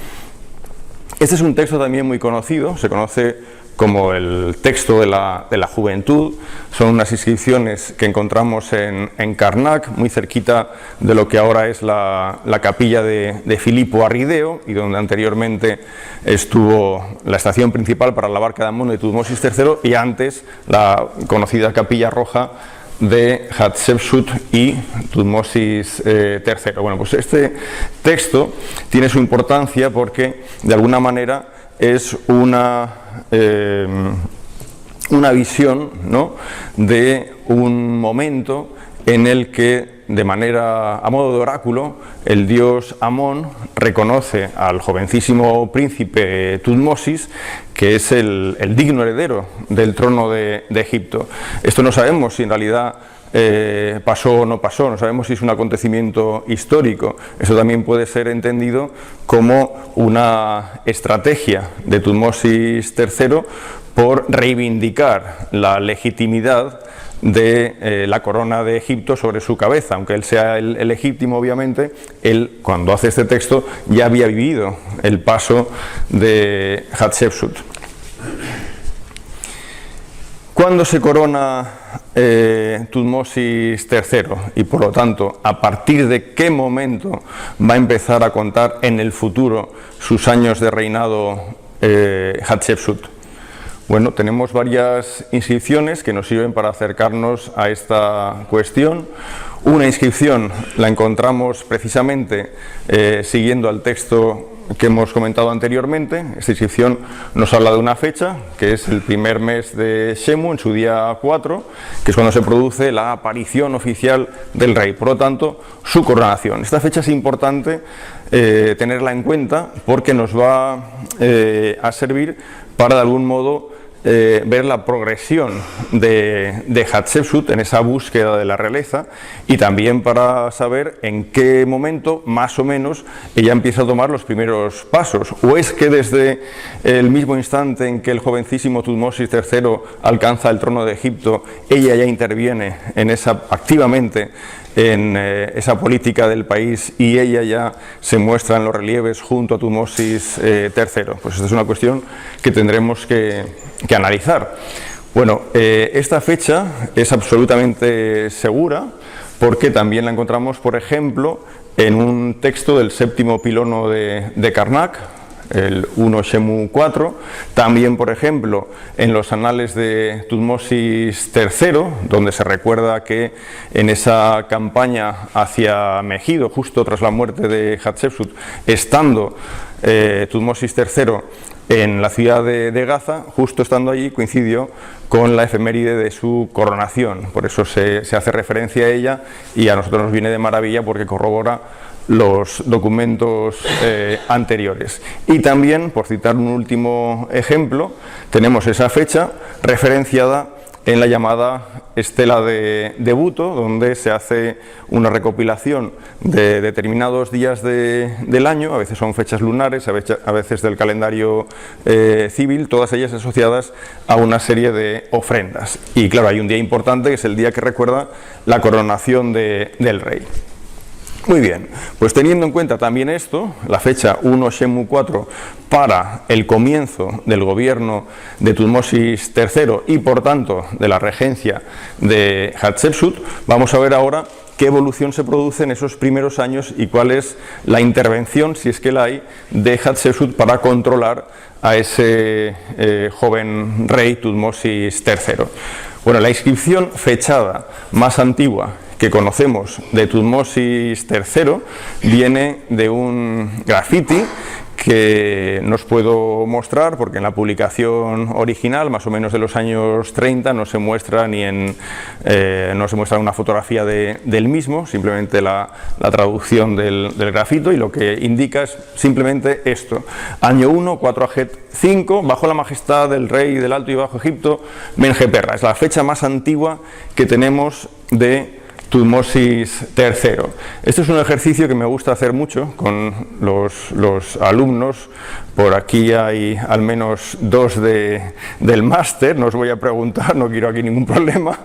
Este es un texto también muy conocido, se conoce como el texto de la juventud. Son unas inscripciones que encontramos en Karnak, muy cerquita de lo que ahora es la capilla de Filipo Arrideo, y donde anteriormente estuvo la estación principal para la barca de Amón de Tutmosis III, y antes la conocida capilla roja de Hatshepsut y Tutmosis III. Bueno, pues este texto tiene su importancia porque de alguna manera es una visión, ¿no?, de un momento en el que, de manera a modo de oráculo, el dios Amón reconoce al jovencísimo príncipe Tutmosis, que es el digno heredero del trono de Egipto. Esto no sabemos si en realidad pasó o no pasó, no sabemos si es un acontecimiento histórico. Eso también puede ser entendido como una estrategia de Tutmosis III por reivindicar la legitimidad de la corona de Egipto sobre su cabeza. Aunque él sea el legítimo, obviamente, él, cuando hace este texto, ya había vivido el paso de Hatshepsut. ¿Cuándo se corona Tutmosis III? Y por lo tanto, ¿a partir de qué momento va a empezar a contar en el futuro sus años de reinado Hatshepsut? Bueno, tenemos varias inscripciones que nos sirven para acercarnos a esta cuestión. Una inscripción la encontramos precisamente siguiendo al texto que hemos comentado anteriormente. Esta inscripción nos habla de una fecha, que es el primer mes de Shemu, en su día 4, que es cuando se produce la aparición oficial del rey, por lo tanto, su coronación. Esta fecha es importante tenerla en cuenta porque nos va a servir para, de algún modo, ver la progresión de Hatshepsut en esa búsqueda de la realeza, y también para saber en qué momento más o menos ella empieza a tomar los primeros pasos. O es que desde el mismo instante en que el jovencísimo Tutmosis III alcanza el trono de Egipto, ella ya interviene activamente en esa política del país, y ella ya se muestra en los relieves junto a Tutmosis III. Pues esta es una cuestión que tendremos que analizar. Bueno, esta fecha es absolutamente segura porque también la encontramos, por ejemplo, en un texto del séptimo pilono de Karnak, el 1 Shemu 4, también, por ejemplo, en los anales de Tutmosis III, donde se recuerda que en esa campaña hacia Megido, justo tras la muerte de Hatshepsut, estando Tutmosis III en la ciudad de Gaza, justo estando allí coincidió con la efeméride de su coronación, por eso se hace referencia a ella y a nosotros nos viene de maravilla porque corrobora los documentos anteriores. Y también, por citar un último ejemplo, tenemos esa fecha referenciada en la llamada Estela de Buto, donde se hace una recopilación de determinados días del año, a veces son fechas lunares, a veces del calendario civil, todas ellas asociadas a una serie de ofrendas. Y claro, hay un día importante que es el día que recuerda la coronación del rey. Muy bien, pues teniendo en cuenta también esto, la fecha 1 Shemu 4 para el comienzo del gobierno de Tutmosis III y por tanto de la regencia de Hatshepsut, vamos a ver ahora qué evolución se produce en esos primeros años y cuál es la intervención, si es que la hay, de Hatshepsut para controlar a ese joven rey Tutmosis III. Bueno, la inscripción fechada más antigua que conocemos de Tutmosis III viene de un graffiti que no os puedo mostrar porque en la publicación original, más o menos de los años 30, no se muestra no se muestra una fotografía del mismo, simplemente la traducción del grafito, y lo que indica es simplemente esto: año 1, 4 Ajet 5, bajo la majestad del rey del Alto y Bajo Egipto, Menjeperra. Es la fecha más antigua que tenemos de Tutmosis III. Este es un ejercicio que me gusta hacer mucho con los alumnos. Por aquí hay al menos 2 del máster, no os voy a preguntar, no quiero aquí ningún problema,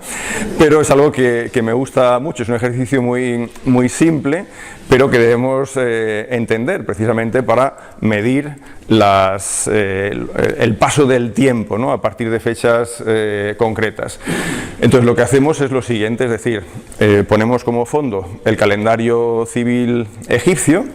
pero es algo que me gusta mucho. Es un ejercicio muy simple, pero que debemos entender precisamente para medir el paso del tiempo, ¿no?, a partir de fechas concretas. Entonces lo que hacemos es lo siguiente, es decir, ponemos como fondo el calendario civil egipcio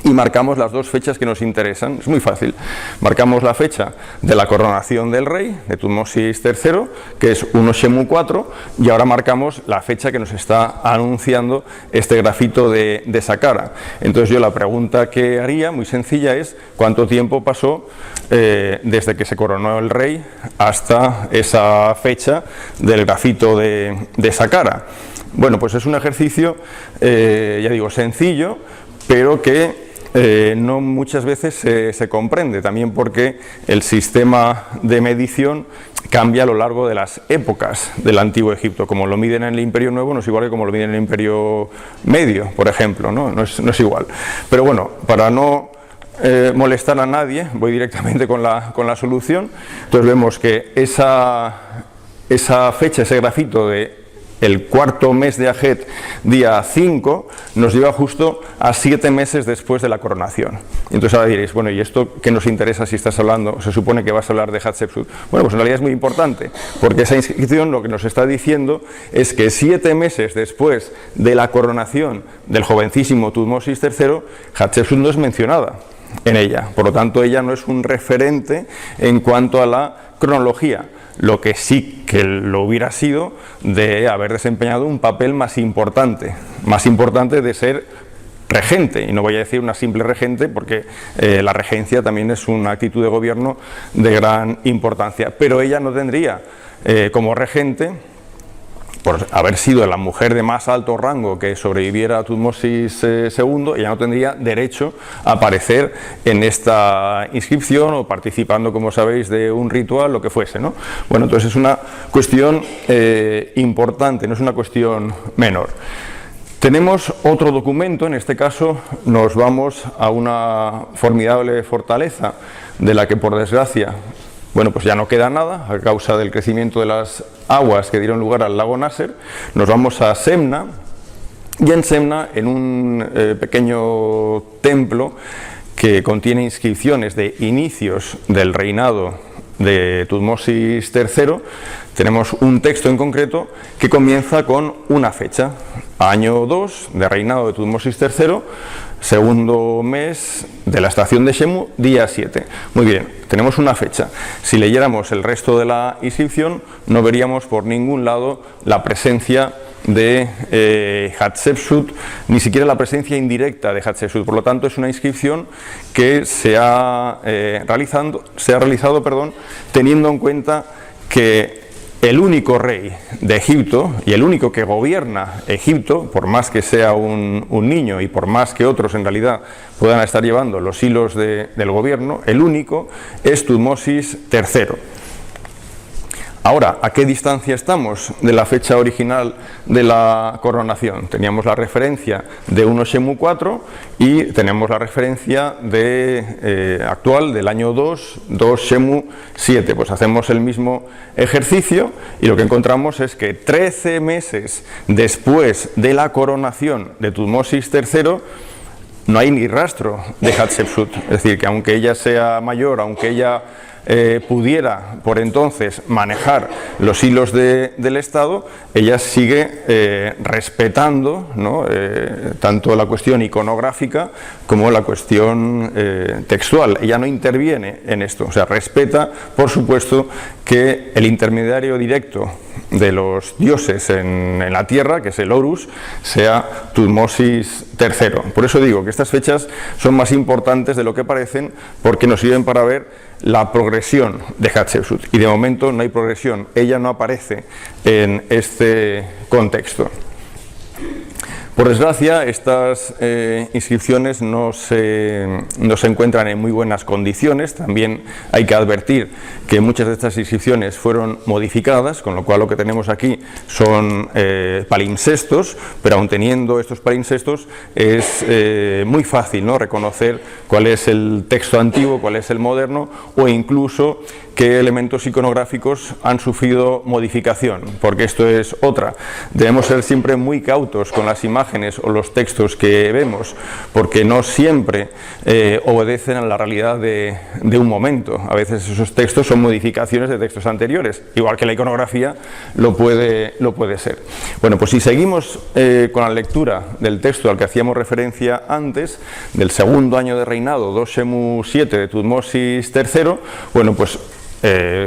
y marcamos las 2 fechas que nos interesan. Es muy fácil. Marcamos la fecha de la coronación del rey, de Tutmosis III, que es 1 Shemu 4, y ahora marcamos la fecha que nos está anunciando este grafito de Saqqara. Entonces yo la pregunta que haría, muy sencilla, es ¿cuánto tiempo pasó desde que se coronó el rey hasta esa fecha del grafito de Saqqara? Bueno, pues es un ejercicio, ya digo, sencillo, pero que no muchas veces se comprende, también porque el sistema de medición cambia a lo largo de las épocas del Antiguo Egipto. Como lo miden en el Imperio Nuevo no es igual que como lo miden en el Imperio Medio, por ejemplo, no es igual. Pero bueno, para no molestar a nadie, voy directamente con la solución. Entonces vemos que esa fecha, ese grafito de el 4º mes de Ajet, día 5, nos lleva justo a 7 meses después de la coronación. Entonces ahora diréis, bueno, ¿y esto qué nos interesa si estás hablando? Se supone que vas a hablar de Hatshepsut. Bueno, pues en realidad es muy importante, porque esa inscripción lo que nos está diciendo es que 7 meses después de la coronación del jovencísimo Tutmosis III, Hatshepsut no es mencionada en ella. Por lo tanto, ella no es un referente en cuanto a la cronología. Lo que sí que lo hubiera sido de haber desempeñado un papel más importante de ser regente, y no voy a decir una simple regente porque la regencia también es una actitud de gobierno de gran importancia, pero ella no tendría como regente, por haber sido la mujer de más alto rango que sobreviviera a Tutmosis II, ella no tendría derecho a aparecer en esta inscripción o participando, como sabéis, de un ritual, lo que fuese, ¿no? Bueno, entonces es una cuestión importante, no es una cuestión menor. Tenemos otro documento, en este caso nos vamos a una formidable fortaleza de la que, por desgracia, bueno, pues ya no queda nada a causa del crecimiento de las aguas que dieron lugar al lago Nasser. Nos vamos a Semna, y en Semna, en un pequeño templo que contiene inscripciones de inicios del reinado de Tutmosis III, tenemos un texto en concreto que comienza con una fecha, año 2 de reinado de Tutmosis III, segundo mes de la estación de Shemu, día 7. Muy bien, tenemos una fecha. Si leyéramos el resto de la inscripción, no veríamos por ningún lado la presencia de Hatshepsut, ni siquiera la presencia indirecta de Hatshepsut. Por lo tanto, es una inscripción que se ha realizado, teniendo en cuenta que el único rey de Egipto y el único que gobierna Egipto, por más que sea un niño y por más que otros en realidad puedan estar llevando los hilos del gobierno, el único es Tutmosis III. Ahora, ¿a qué distancia estamos de la fecha original de la coronación? Teníamos la referencia de 1 Shemu 4 y tenemos la referencia actual del año 2 Shemu 7. Pues hacemos el mismo ejercicio y lo que encontramos es que 13 meses después de la coronación de Tutmosis III no hay ni rastro de Hatshepsut. Es decir, que aunque ella sea mayor, aunque ella pudiera por entonces manejar los hilos del Estado, ella sigue respetando, ¿no?, tanto la cuestión iconográfica como la cuestión textual. Ella no interviene en esto, o sea, respeta, por supuesto, que el intermediario directo de los dioses en la tierra, que es el Horus, sea Tutmosis III. Por eso digo que estas fechas son más importantes de lo que parecen, porque nos sirven para ver la progresión de Hatshepsut, y de momento no hay progresión, ella no aparece en este contexto. Por desgracia, estas inscripciones no se encuentran en muy buenas condiciones. También hay que advertir que muchas de estas inscripciones fueron modificadas, con lo cual lo que tenemos aquí son palimpsestos, pero aun teniendo estos palimpsestos es muy fácil, ¿no?, reconocer cuál es el texto antiguo, cuál es el moderno, o incluso qué elementos iconográficos han sufrido modificación, porque esto es otra. Debemos ser siempre muy cautos con las imágenes o los textos que vemos, porque no siempre obedecen a la realidad de un momento. A veces esos textos son modificaciones de textos anteriores, igual que la iconografía lo puede ser. Bueno, pues si seguimos con la lectura del texto al que hacíamos referencia antes, del segundo año de reinado, 2 Shemu 7 de Tutmosis III, bueno, pues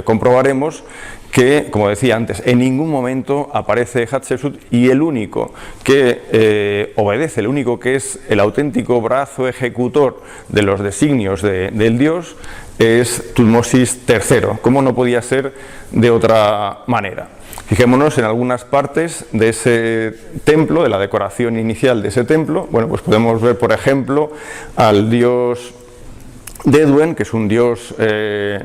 comprobaremos que, como decía antes, en ningún momento aparece Hatshepsut, y el único que obedece, el único que es el auténtico brazo ejecutor de los designios del dios, es Tutmosis III, como no podía ser de otra manera. Fijémonos en algunas partes de ese templo, de la decoración inicial de ese templo. Bueno, pues podemos ver, por ejemplo, al dios Deduen, que es un dios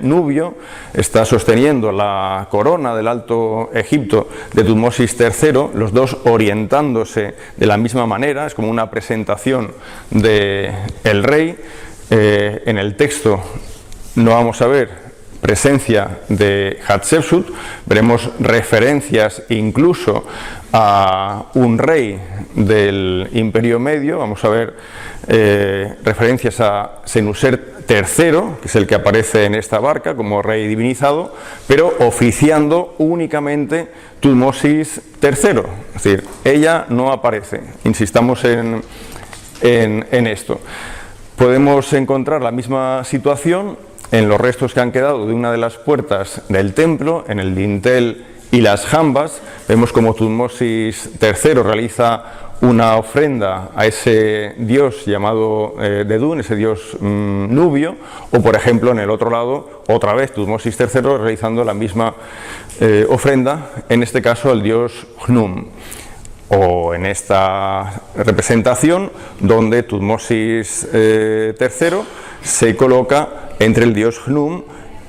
nubio, está sosteniendo la corona del Alto Egipto de Tutmosis III, los dos orientándose de la misma manera, es como una presentación del rey. En el texto no vamos a ver presencia de Hatshepsut, veremos referencias incluso a un rey del Imperio Medio, vamos a ver referencias a Senusert III, que es el que aparece en esta barca como rey divinizado, pero oficiando únicamente Tutmosis III, es decir, ella no aparece. Insistamos en esto. Podemos encontrar la misma situación en los restos que han quedado de una de las puertas del templo, en el dintel y las jambas. Vemos como Tutmosis III realiza una ofrenda a ese dios llamado Dedun, ese dios nubio, o por ejemplo en el otro lado, otra vez Tutmosis III realizando la misma ofrenda, en este caso al dios Hnum. O en esta representación donde Tutmosis III se coloca entre el dios Hnum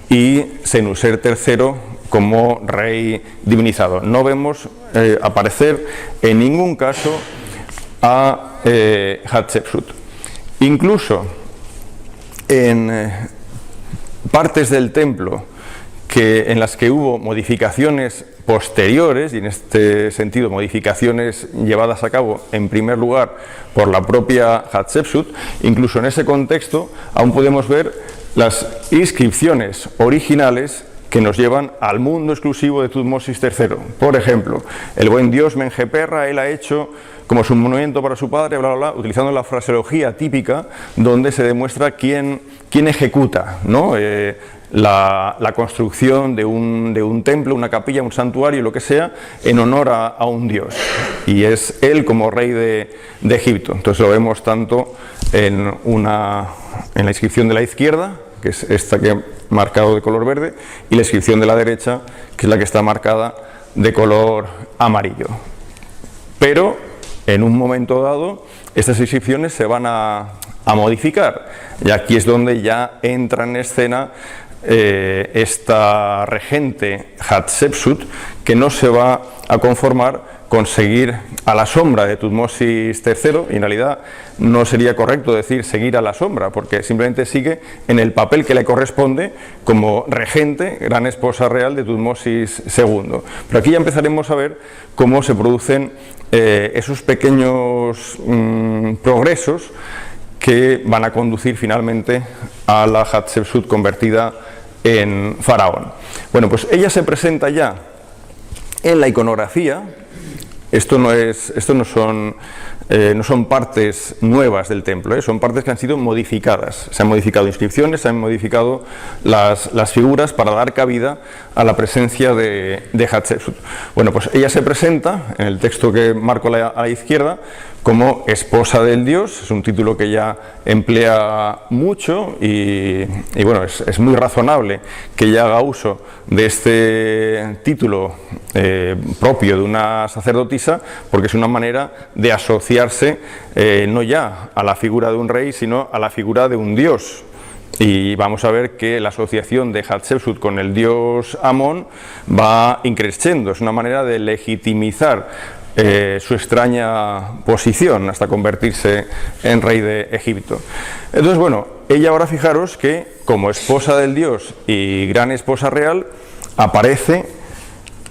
y Senusert III como rey divinizado. No vemos aparecer en ningún caso a Hatshepsut. Incluso en partes del templo en las que hubo modificaciones posteriores, y en este sentido modificaciones llevadas a cabo en primer lugar por la propia Hatshepsut, incluso en ese contexto aún podemos ver las inscripciones originales que nos llevan al mundo exclusivo de Tutmosis III. Por ejemplo, el buen dios Menjeperra, él ha hecho como su monumento para su padre, bla, bla, bla, utilizando la fraseología típica donde se demuestra quién ejecuta, ¿no? la construcción de un templo, una capilla, un santuario, lo que sea, en honor a un dios. Y es él como rey de Egipto. Entonces lo vemos tanto en la inscripción de la izquierda, que es esta que he marcado de color verde, y la inscripción de la derecha, que es la que está marcada de color amarillo. Pero en un momento dado estas inscripciones se van a modificar, y aquí es donde ya entra en escena esta regente Hatshepsut, que no se va a conformar con seguir a la sombra de Tutmosis III, y en realidad no sería correcto decir seguir a la sombra, porque simplemente sigue en el papel que le corresponde como regente, gran esposa real de Tutmosis II. Pero aquí ya empezaremos a ver cómo se producen esos pequeños progresos que van a conducir finalmente a la Hatshepsut convertida en faraón. Bueno, pues ella se presenta ya en la iconografía. Esto no son partes nuevas del templo, son partes que han sido modificadas. Se han modificado inscripciones, se han modificado las figuras para dar cabida a la presencia de Hatshepsut. Bueno, pues ella se presenta en el texto que marco a la izquierda como esposa del dios. Es un título que ella emplea mucho y bueno, es muy razonable que ella haga uso de este título propio de una sacerdotisa, porque es una manera de asociarse no ya a la figura de un rey, sino a la figura de un dios. Y vamos a ver que la asociación de Hatshepsut con el dios Amón va increciendo. Es una manera de legitimizar su extraña posición hasta convertirse en rey de Egipto. Entonces, bueno, ella ahora, fijaros que como esposa del dios y gran esposa real, aparece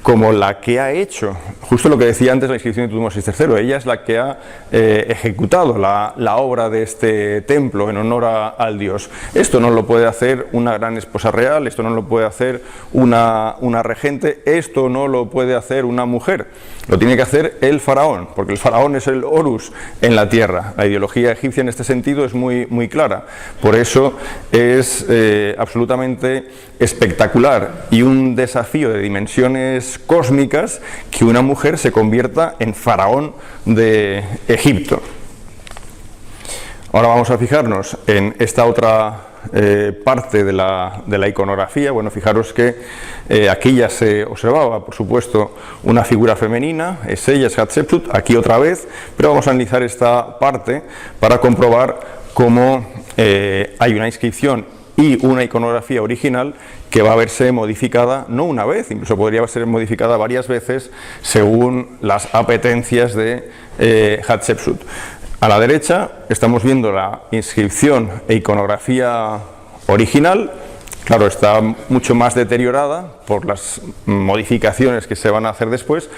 como la que ha hecho, justo lo que decía antes la inscripción de Tutmosis III, ella es la que ha ejecutado la obra de este templo en honor al dios. Esto no lo puede hacer una gran esposa real, esto no lo puede hacer una regente, esto no lo puede hacer una mujer, lo tiene que hacer el faraón, porque el faraón es el Horus en la tierra. La ideología egipcia en este sentido es muy, muy clara, por eso es absolutamente espectacular y un desafío de dimensiones cósmicas que una mujer se convierta en faraón de Egipto. Ahora vamos a fijarnos en esta otra parte de la iconografía. Bueno, fijaros que aquí ya se observaba, por supuesto, una figura femenina, es ella, es Hatshepsut, aquí otra vez, pero vamos a analizar esta parte para comprobar cómo hay una inscripción y una iconografía original que va a verse modificada no una vez, incluso podría ser modificada varias veces según las apetencias de Hatshepsut. A la derecha estamos viendo la inscripción e iconografía original. Claro, está mucho más deteriorada por las modificaciones que se van a hacer después,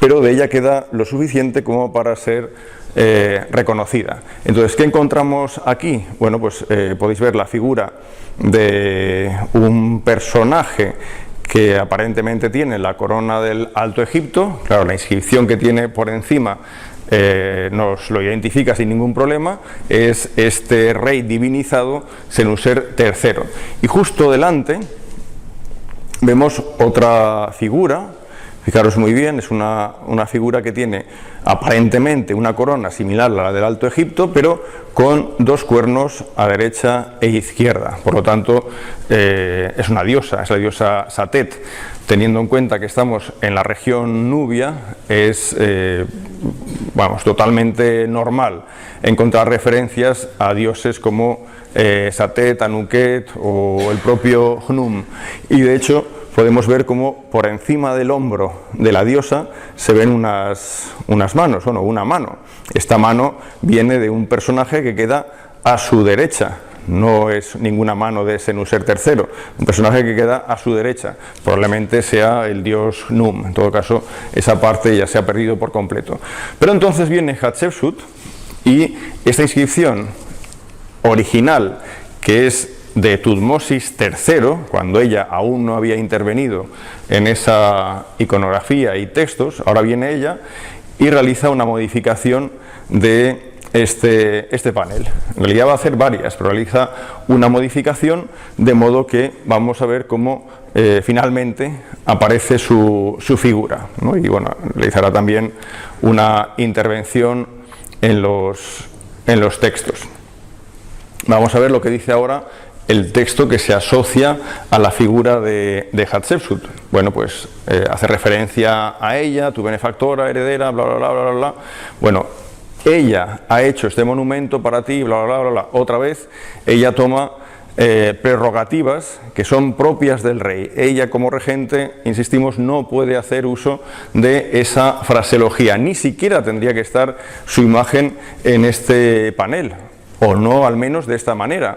pero de ella queda lo suficiente como para ser reconocida. Entonces, ¿qué encontramos aquí? Bueno, pues podéis ver la figura de un personaje que aparentemente tiene la corona del Alto Egipto. Claro, la inscripción que tiene por encima nos lo identifica sin ningún problema, es este rey divinizado Senuser III. Y justo delante vemos otra figura. Fijaros muy bien, es una figura que tiene aparentemente una corona similar a la del Alto Egipto, pero con dos cuernos a derecha e izquierda. Por lo tanto, es una diosa, es la diosa Satet. Teniendo en cuenta que estamos en la región Nubia, es totalmente normal encontrar referencias a dioses como Satet, Anuket o el propio Hnum. Y de hecho, podemos ver cómo por encima del hombro de la diosa se ven unas manos, bueno, una mano. Esta mano viene de un personaje que queda a su derecha, no es ninguna mano de Senuser III, un personaje que queda a su derecha, probablemente sea el dios Num. En todo caso, esa parte ya se ha perdido por completo. Pero entonces viene Hatshepsut y esta inscripción original, que es de Tutmosis III, cuando ella aún no había intervenido en esa iconografía y textos, ahora viene ella y realiza una modificación de este panel. En realidad va a hacer varias, pero realiza una modificación de modo que vamos a ver cómo finalmente aparece su figura, ¿no? Y bueno, realizará también una intervención en los textos. Vamos a ver lo que dice ahora el texto que se asocia a la figura de Hatshepsut. Bueno, pues hace referencia a ella, tu benefactora, heredera, bla, bla, bla, bla, bla. Bueno, ella ha hecho este monumento para ti, bla, bla, bla, bla. Otra vez, ella toma prerrogativas que son propias del rey. Ella, como regente, insistimos, no puede hacer uso de esa fraseología. Ni siquiera tendría que estar su imagen en este panel, o no al menos de esta manera,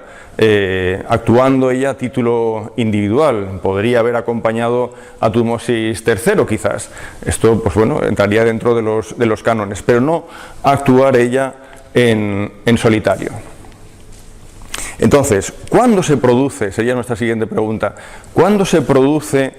actuando ella a título individual. Podría haber acompañado a Tutmosis III quizás, esto pues bueno, entraría dentro de los cánones, pero no actuar ella en solitario. Entonces, ¿cuándo se produce? Sería nuestra siguiente pregunta. ¿Cuándo se produce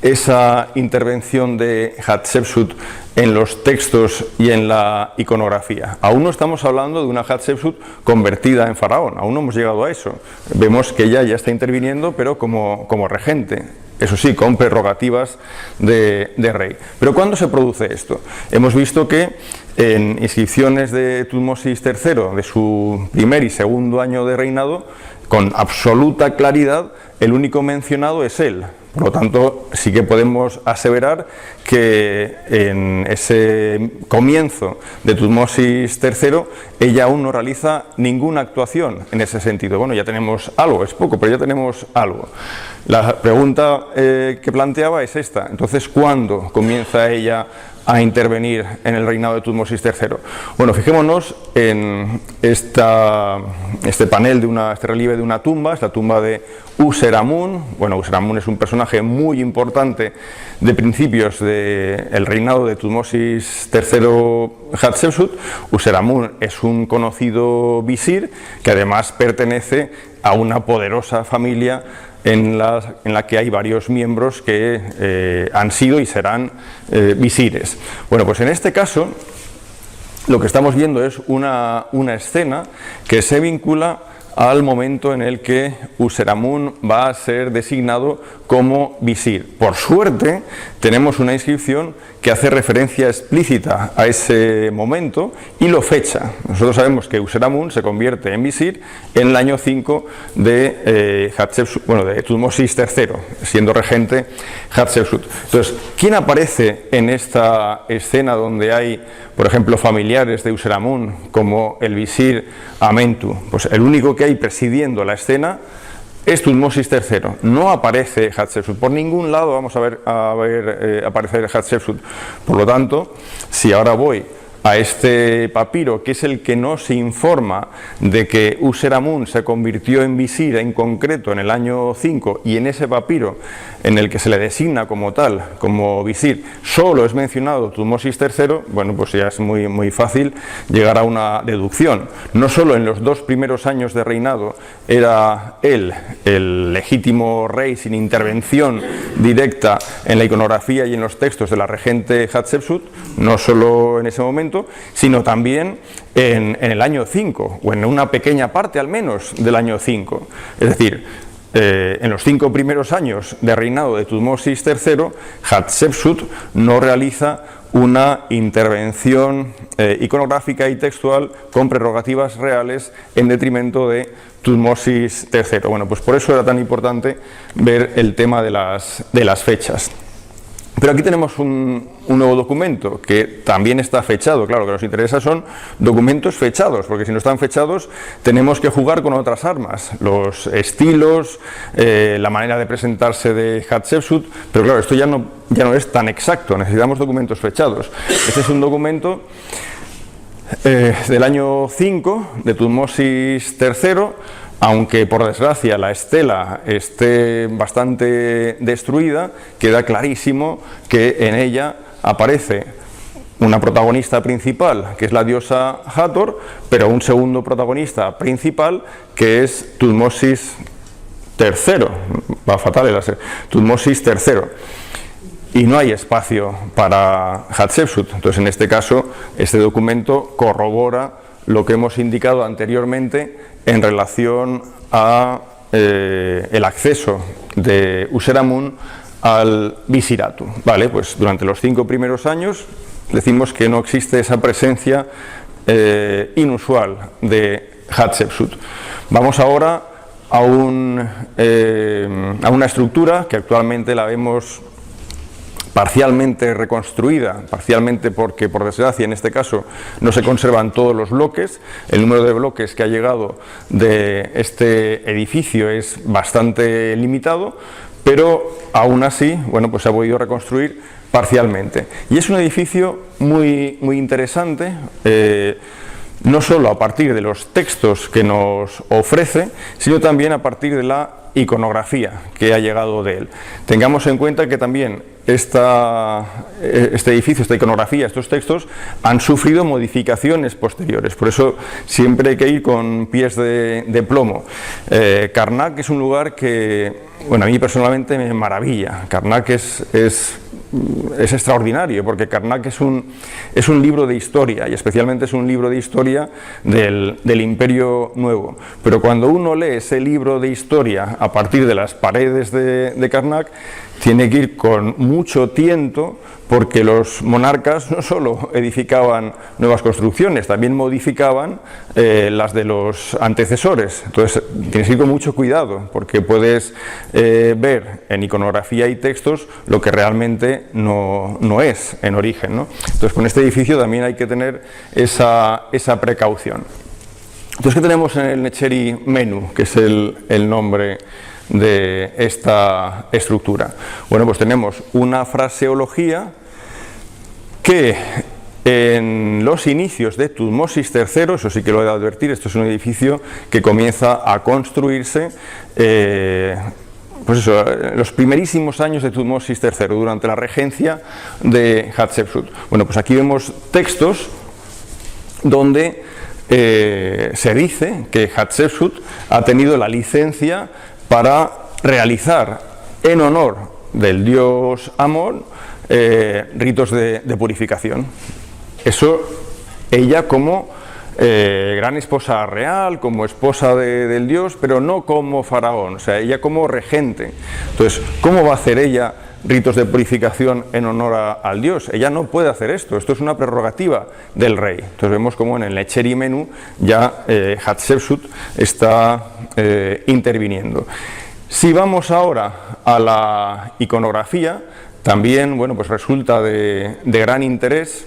esa intervención de Hatshepsut en los textos y en la iconografía? Aún no estamos hablando de una Hatshepsut convertida en faraón, aún no hemos llegado a eso. Vemos que ella ya está interviniendo, pero como regente, eso sí, con prerrogativas de rey. Pero ¿cuándo se produce esto? Hemos visto que en inscripciones de Tutmosis III, de su primer y segundo año de reinado, con absoluta claridad, el único mencionado es él. Por lo tanto, sí que podemos aseverar que en ese comienzo de Tutmosis III, ella aún no realiza ninguna actuación en ese sentido. Bueno, ya tenemos algo, es poco, pero ya tenemos algo. La pregunta que planteaba es esta. Entonces, ¿cuándo comienza ella a intervenir en el reinado de Tutmosis III? Bueno, fijémonos en este panel, este relieve de una tumba, es la tumba de Use-Ramun. Bueno, Use-Ramun es un personaje muy importante de principios del reinado de Tutmosis III Hatshepsut. Use-Ramun es un conocido visir que además pertenece a una poderosa familia en la que hay varios miembros que han sido y serán visires. Bueno, pues en este caso lo que estamos viendo es una escena que se vincula al momento en el que Use-Ramun va a ser designado como visir. Por suerte, tenemos una inscripción que hace referencia explícita a ese momento y lo fecha. Nosotros sabemos que Use-Ramun se convierte en visir en el año 5 de Tutmosis III, siendo regente Hatshepsut. Entonces, ¿quién aparece en esta escena donde hay, por ejemplo, familiares de Use-Ramun como el visir Amentu? Pues el único que hay presidiendo la escena es Tutmosis III. No aparece Hatshepsut. Por ningún lado vamos a ver aparecer Hatshepsut. Por lo tanto, si ahora voy a este papiro, que es el que nos informa de que Use-Ramun se convirtió en visir en concreto en el año 5, y en ese papiro en el que se le designa como tal, como visir, solo es mencionado Tutmosis III, bueno, pues ya es muy fácil llegar a una deducción. No solo en los 2 primeros años de reinado era él el legítimo rey sin intervención directa en la iconografía y en los textos de la regente Hatshepsut, no solo en ese momento, sino también en el año 5, o en una pequeña parte al menos del año 5. Es decir, en los 5 primeros años de reinado de Tutmosis III, Hatshepsut no realiza una intervención iconográfica y textual con prerrogativas reales en detrimento de Tutmosis III. Bueno, pues por eso era tan importante ver el tema de las fechas. Pero aquí tenemos un nuevo documento que también está fechado. Claro, lo que nos interesa son documentos fechados, porque si no están fechados tenemos que jugar con otras armas, los estilos, la manera de presentarse de Hatshepsut, pero claro, esto ya no es tan exacto, necesitamos documentos fechados. Este es un documento del año 5 de Tutmosis III, aunque por desgracia la estela esté bastante destruida, queda clarísimo que en ella aparece una protagonista principal, que es la diosa Hathor, pero un segundo protagonista principal, que es Tutmosis III, va fatal el hacer, Tutmosis III. Y no hay espacio para Hatshepsut. Entonces, en este caso, este documento corrobora lo que hemos indicado anteriormente en relación a el acceso de User-Amun al Visiratu. Vale, pues durante los 5 primeros años decimos que no existe esa presencia inusual de Hatshepsut. Vamos ahora a una estructura que actualmente la vemos parcialmente reconstruida, parcialmente porque por desgracia en este caso no se conservan todos los bloques. El número de bloques que ha llegado de este edificio es bastante limitado, pero aún así, bueno, pues se ha podido reconstruir parcialmente. Y es un edificio muy interesante, no solo a partir de los textos que nos ofrece, sino también a partir de la iconografía que ha llegado de él. Tengamos en cuenta que también este edificio, esta iconografía, estos textos han sufrido modificaciones posteriores, por eso siempre hay que ir con pies de plomo. Karnak es un lugar que, bueno, a mí personalmente me maravilla. Karnak es extraordinario, porque Karnak es un libro de historia, y especialmente es un libro de historia del Imperio Nuevo. Pero cuando uno lee ese libro de historia a partir de las paredes de Karnak, tiene que ir con mucho tiento, porque los monarcas no solo edificaban nuevas construcciones, también modificaban las de los antecesores. Entonces tienes que ir con mucho cuidado, porque puedes ver en iconografía y textos lo que realmente no es en origen, ¿no? Entonces con este edificio también hay que tener esa precaución. Entonces, ¿qué tenemos en el Necherhi Menu, que es el nombre de esta estructura? Bueno, pues tenemos una fraseología que en los inicios de Thutmosis III, eso sí que lo he de advertir, esto es un edificio que comienza a construirse pues eso, los primerísimos años de Thutmosis III, durante la regencia de Hatshepsut. Bueno, pues aquí vemos textos donde se dice que Hatshepsut ha tenido la licencia para realizar en honor del dios Amón ritos de purificación. Eso ella como gran esposa real, como esposa del dios, pero no como faraón, o sea, ella como regente. Entonces, ¿cómo va a hacer ella ritos de purificación en honor al dios? Ella no puede hacer esto es una prerrogativa del rey. Entonces vemos como en el Necherhi Menu ya Hatshepsut está interviniendo. Si vamos ahora a la iconografía, también, bueno, pues resulta de gran interés,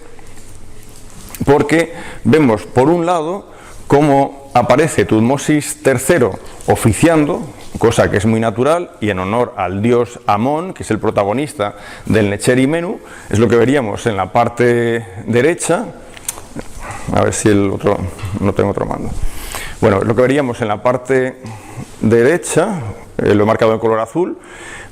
porque vemos por un lado cómo aparece Thutmosis III oficiando, cosa que es muy natural, y en honor al dios Amón, que es el protagonista del Necherhi Menu. Es lo que veríamos en la parte derecha. A ver si el otro, no tengo otro mando. Bueno, lo que veríamos en la parte derecha, lo he marcado en color azul.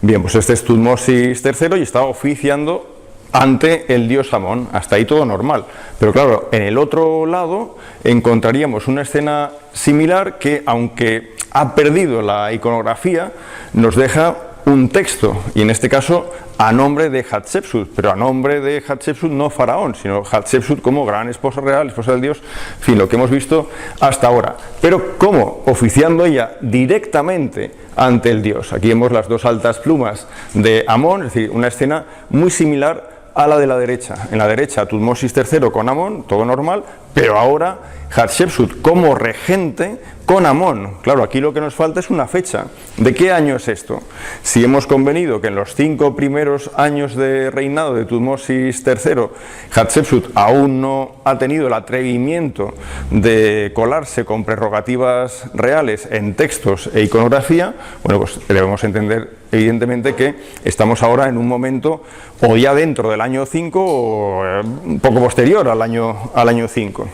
Bien, pues este es Thutmosis III y está oficiando ante el dios Amón. Hasta ahí todo normal, pero claro, en el otro lado encontraríamos una escena similar que, aunque ha perdido la iconografía, nos deja un texto, y en este caso a nombre de Hatshepsut, pero a nombre de Hatshepsut no faraón, sino Hatshepsut como gran esposa real, esposa del dios, en fin, lo que hemos visto hasta ahora, pero como oficiando ella directamente ante el dios. Aquí vemos las dos altas plumas de Amón, es decir, una escena muy similar a la de la derecha. En la derecha Thutmosis III con Amón, todo normal, pero ahora Hatshepsut como regente con Amón. Claro, aquí lo que nos falta es una fecha. ¿De qué año es esto? Si hemos convenido que en los 5 primeros años de reinado de Thutmosis III Hatshepsut aún no ha tenido el atrevimiento de colarse con prerrogativas reales en textos e iconografía, bueno, pues debemos entender evidentemente que estamos ahora en un momento o ya dentro del año 5 o un poco posterior al año 5.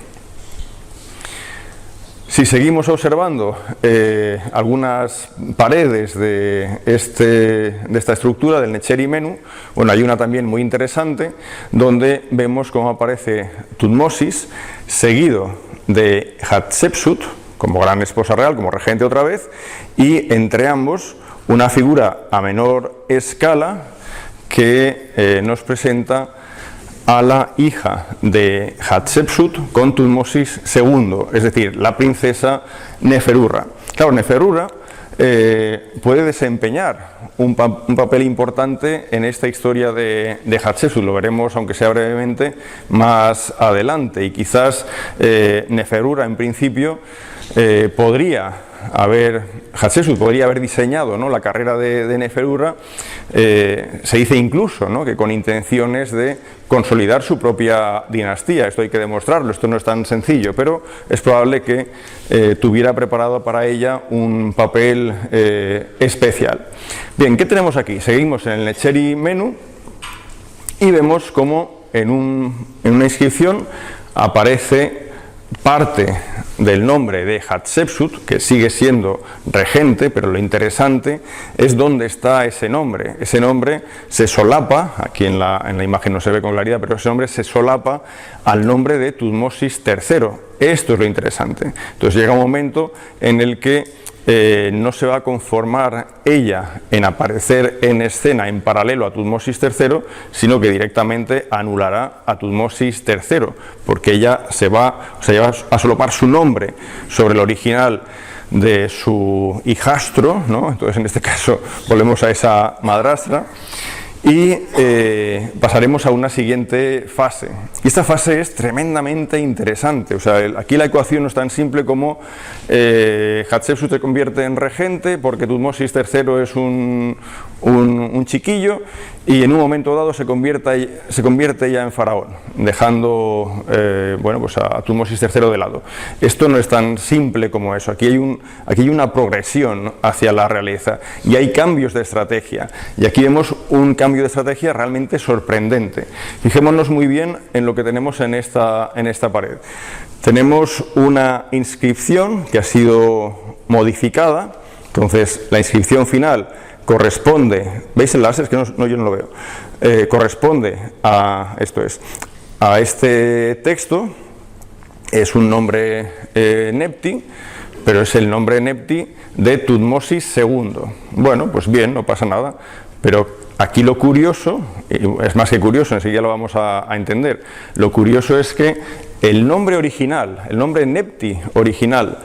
Si seguimos observando algunas paredes de esta estructura del Necherhi Menu, bueno, hay una también muy interesante donde vemos cómo aparece Thutmosis seguido de Hatshepsut como gran esposa real, como regente otra vez, y entre ambos una figura a menor escala que nos presenta a la hija de Hatshepsut con Tutmosis II, es decir, la princesa Neferurra. Claro, Neferurra puede desempeñar un papel importante en esta historia de Hatshepsut, lo veremos, aunque sea brevemente, más adelante, y quizás Neferurra en principio Hatshepsut podría haber diseñado, ¿no?, la carrera de Neferurra, se dice incluso, ¿no?, que con intenciones de consolidar su propia dinastía. Esto hay que demostrarlo, esto no es tan sencillo, pero es probable que tuviera preparado para ella un papel especial. Bien, ¿qué tenemos aquí? Seguimos en el Necheri Menú y vemos cómo en una inscripción aparece parte del nombre de Hatshepsut, que sigue siendo regente, pero lo interesante es dónde está ese nombre. Ese nombre se solapa, aquí en la imagen no se ve con claridad, pero ese nombre se solapa al nombre de Tutmosis III. Esto es lo interesante. Entonces llega un momento en el que no se va a conformar ella en aparecer en escena en paralelo a Tutmosis III, sino que directamente anulará a Tutmosis III, porque ella va a solapar su nombre sobre el original de su hijastro, ¿no? Entonces en este caso volvemos a esa madrastra y pasaremos a una siguiente fase. Y esta fase es tremendamente interesante. O sea, aquí la ecuación no es tan simple como Hatshepsut se convierte en regente porque Tutmosis III es un chiquillo y en un momento dado se convierte ya en faraón, dejando pues a Tutmosis III de lado. Esto no es tan simple como eso. Aquí hay una progresión hacia la realeza y hay cambios de estrategia. Y aquí vemos un cambio de estrategia realmente sorprendente. Fijémonos muy bien en lo que tenemos en esta pared. Tenemos una inscripción que ha sido modificada. Entonces la inscripción final corresponde, ¿veis el láser? Es que yo no lo veo. Corresponde a este texto. Es un nombre Nepti, pero es el nombre Nepti de Tutmosis II. Bueno, pues bien, no pasa nada, pero aquí lo curioso, es más que curioso, enseguida lo vamos a entender, lo curioso es que el nombre original, el nombre Nepti original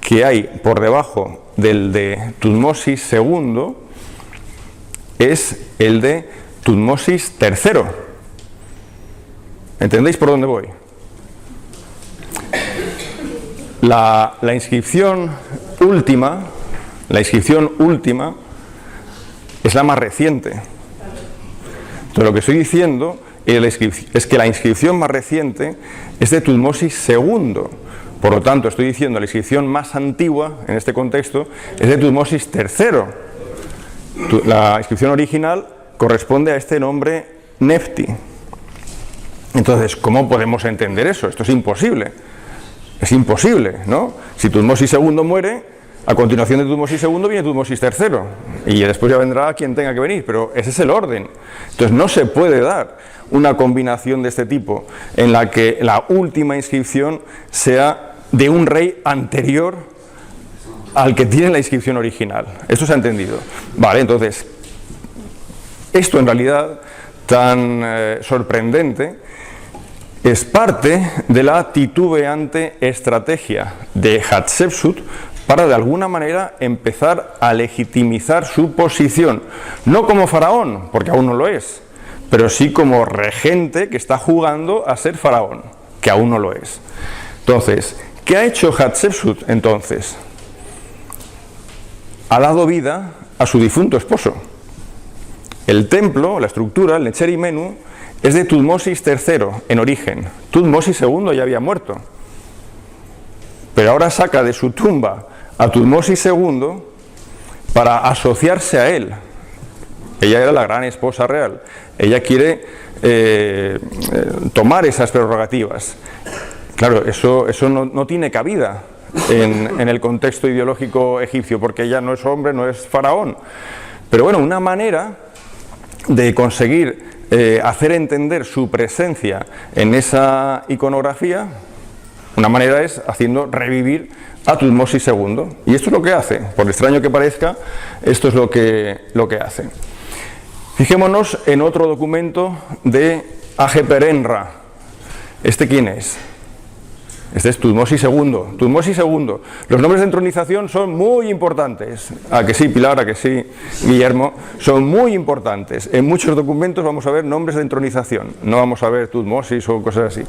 que hay por debajo del de Tutmosis II es el de Tutmosis III. ¿Entendéis por dónde voy? La inscripción última es la más reciente. Entonces lo que estoy diciendo es que la inscripción más reciente es de Tutmosis II. Por lo tanto, estoy diciendo la inscripción más antigua en este contexto es de Tutmosis III. La inscripción original corresponde a este nombre Nepti. Entonces, ¿cómo podemos entender eso? Esto es imposible. Es imposible, ¿no? Si Tutmosis II muere, a continuación de Tutmosis II viene Tutmosis III. Y después ya vendrá quien tenga que venir, pero ese es el orden. Entonces no se puede dar una combinación de este tipo en la que la última inscripción sea de un rey anterior al que tiene la inscripción original. Esto se ha entendido. Vale, entonces, esto en realidad tan sorprendente es parte de la titubeante estrategia de Hatshepsut para de alguna manera empezar a legitimizar su posición, no como faraón, porque aún no lo es, pero sí como regente que está jugando a ser faraón, que aún no lo es. Entonces, ¿qué ha hecho Hatshepsut entonces? Ha dado vida a su difunto esposo. El templo, la estructura, el Necheri Menú, es de Tutmosis III en origen. Tutmosis II ya había muerto. Pero ahora saca de su tumba a Tutmosis II para asociarse a él. Ella era la gran esposa real. Ella quiere tomar esas prerrogativas. Claro, eso no tiene cabida en el contexto ideológico egipcio, porque ella no es hombre, no es faraón. Pero bueno, una manera de conseguir hacer entender su presencia en esa iconografía, una manera es haciendo revivir a Tutmosis II. Y esto es lo que hace, por extraño que parezca, esto es lo que hace. Fijémonos en otro documento de Ajeperenra. ¿Este quién es? Este es Tutmosis II. Tutmosis II. Los nombres de entronización son muy importantes. ¿A que sí, Pilar? ¿A que sí, Guillermo? Son muy importantes. En muchos documentos vamos a ver nombres de entronización. No vamos a ver Tutmosis o cosas así.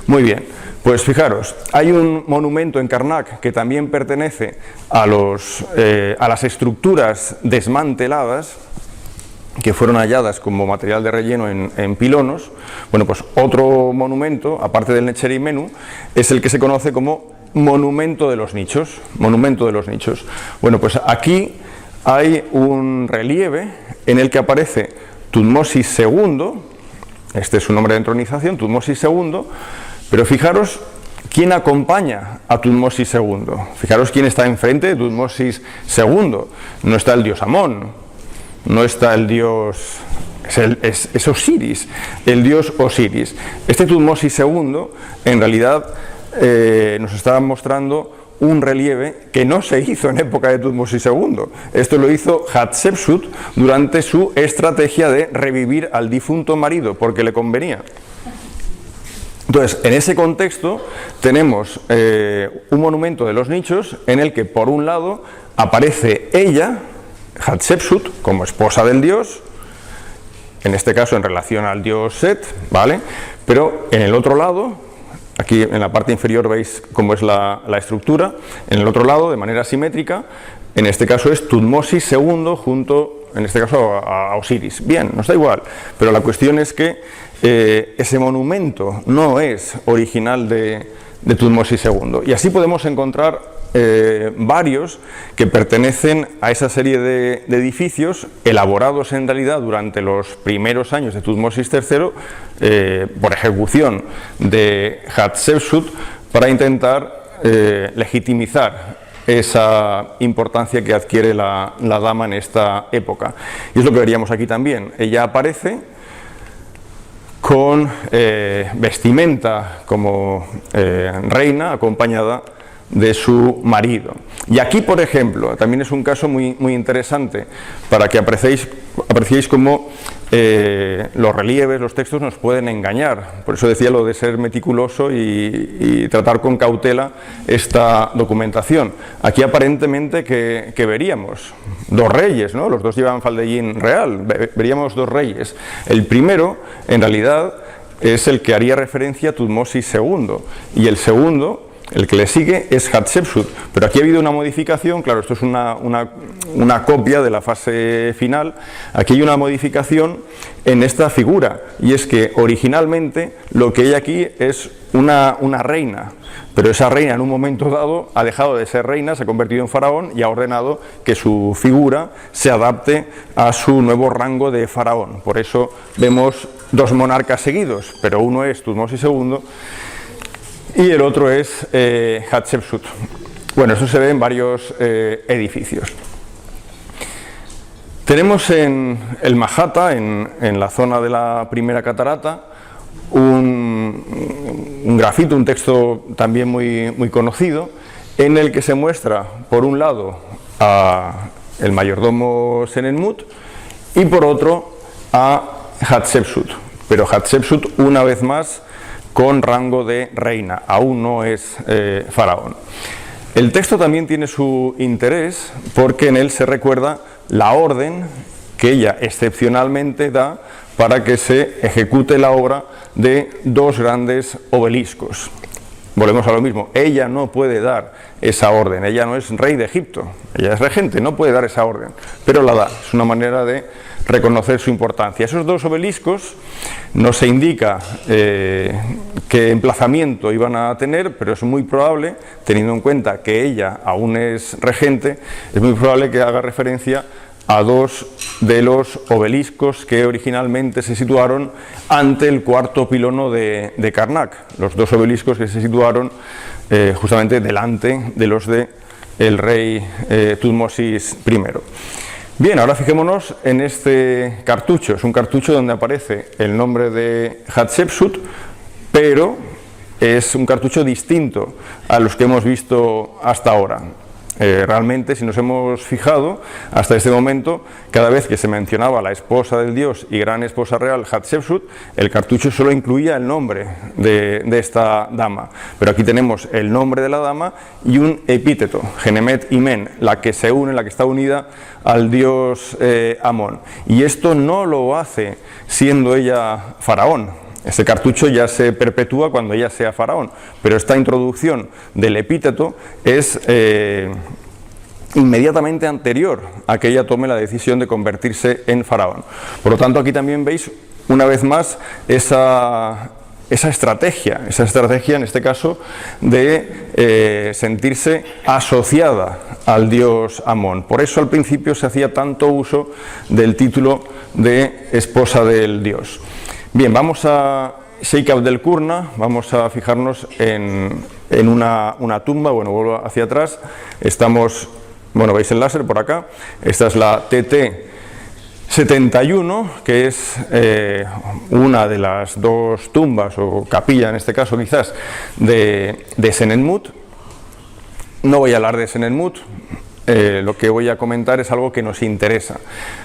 Muy bien. Pues fijaros, hay un monumento en Karnak que también pertenece a las estructuras desmanteladas, que fueron halladas como material de relleno en Pilonos. Bueno, pues otro monumento, aparte del Necherei Menú, es el que se conoce como monumento de los nichos. Monumento de los nichos. Bueno, pues aquí hay un relieve en el que aparece Tutmosis II, este es su nombre de entronización, Tutmosis II, pero fijaros quién acompaña a Tutmosis II. Fijaros quién está enfrente de Tutmosis II. No está el dios Amón. No está el dios, es Osiris, el dios Osiris. Este Tutmosis II, en realidad, nos está mostrando un relieve que no se hizo en época de Tutmosis II. Esto lo hizo Hatshepsut durante su estrategia de revivir al difunto marido, porque le convenía. Entonces, en ese contexto, tenemos un monumento de los nichos en el que, por un lado, aparece ella, Hatshepsut, como esposa del dios, en este caso en relación al dios Set, ¿vale? Pero en el otro lado, aquí en la parte inferior veis cómo es la estructura, en el otro lado, de manera simétrica, en este caso es Tutmosis II junto, en este caso, a Osiris. Bien, nos da igual, pero la cuestión es que ese monumento no es original de Tutmosis II. Y así podemos encontrar varios que pertenecen a esa serie de edificios elaborados en realidad durante los primeros años de Tutmosis III por ejecución de Hatshepsut para intentar legitimizar esa importancia que adquiere la dama en esta época. Y es lo que veríamos aquí también. Ella aparece con vestimenta como reina, acompañada de su marido. Y aquí, por ejemplo, también es un caso muy interesante para que apreciéis cómo los relieves, los textos nos pueden engañar. Por eso decía lo de ser meticuloso y tratar con cautela esta documentación. Aquí aparentemente que veríamos dos reyes, ¿no? Los dos llevan faldellín real, veríamos dos reyes. El primero, en realidad, es el que haría referencia a Tutmosis II, y el segundo, el que le sigue, es Hatshepsut. Pero aquí ha habido una modificación, claro, esto es una copia de la fase final. Aquí hay una modificación en esta figura, y es que originalmente lo que hay aquí es una reina, pero esa reina en un momento dado ha dejado de ser reina, se ha convertido en faraón y ha ordenado que su figura se adapte a su nuevo rango de faraón. Por eso vemos dos monarcas seguidos, pero uno es Tutmosis II y el otro es Hatshepsut. Bueno, eso se ve en varios edificios. Tenemos en el Mahata, en la zona de la primera catarata, un grafito, un texto también muy conocido, en el que se muestra, por un lado, a el mayordomo Senenmut y por otro a Hatshepsut. Pero Hatshepsut, una vez más, con rango de reina, aún no es faraón. El texto también tiene su interés porque en él se recuerda la orden que ella excepcionalmente da para que se ejecute la obra de dos grandes obeliscos. Volvemos a lo mismo, ella no puede dar esa orden, ella no es rey de Egipto, ella es regente, no puede dar esa orden, pero la da, es una manera de reconocer su importancia. Esos dos obeliscos no se indica qué emplazamiento iban a tener, pero es muy probable, teniendo en cuenta que ella aún es regente, es muy probable que haga referencia a dos de los obeliscos que originalmente se situaron ante el cuarto pilono de Karnak, los dos obeliscos que se situaron justamente delante de los de el rey Tutmosis I. Bien, ahora fijémonos en este cartucho. Es un cartucho donde aparece el nombre de Hatshepsut, pero es un cartucho distinto a los que hemos visto hasta ahora. Realmente, si nos hemos fijado, hasta este momento, cada vez que se mencionaba la esposa del dios y gran esposa real Hatshepsut, el cartucho solo incluía el nombre de esta dama. Pero aquí tenemos el nombre de la dama y un epíteto, Genemet Imen, la que se une, la que está unida al dios Amón. Y esto no lo hace siendo ella faraón. Ese cartucho ya se perpetúa cuando ella sea faraón, pero esta introducción del epíteto es inmediatamente anterior a que ella tome la decisión de convertirse en faraón. Por lo tanto, aquí también veis una vez más esa estrategia en este caso de sentirse asociada al dios Amón. Por eso al principio se hacía tanto uso del título de esposa del dios. Bien, vamos a Sheikh Abdel Qurna, vamos a fijarnos en una tumba. Bueno, vuelvo hacia atrás, estamos, bueno, veis el láser por acá, esta es la TT71, que es una de las dos tumbas, o capilla en este caso quizás, de Senenmut. No voy a hablar de Senenmut. Lo que voy a comentar es algo que nos interesa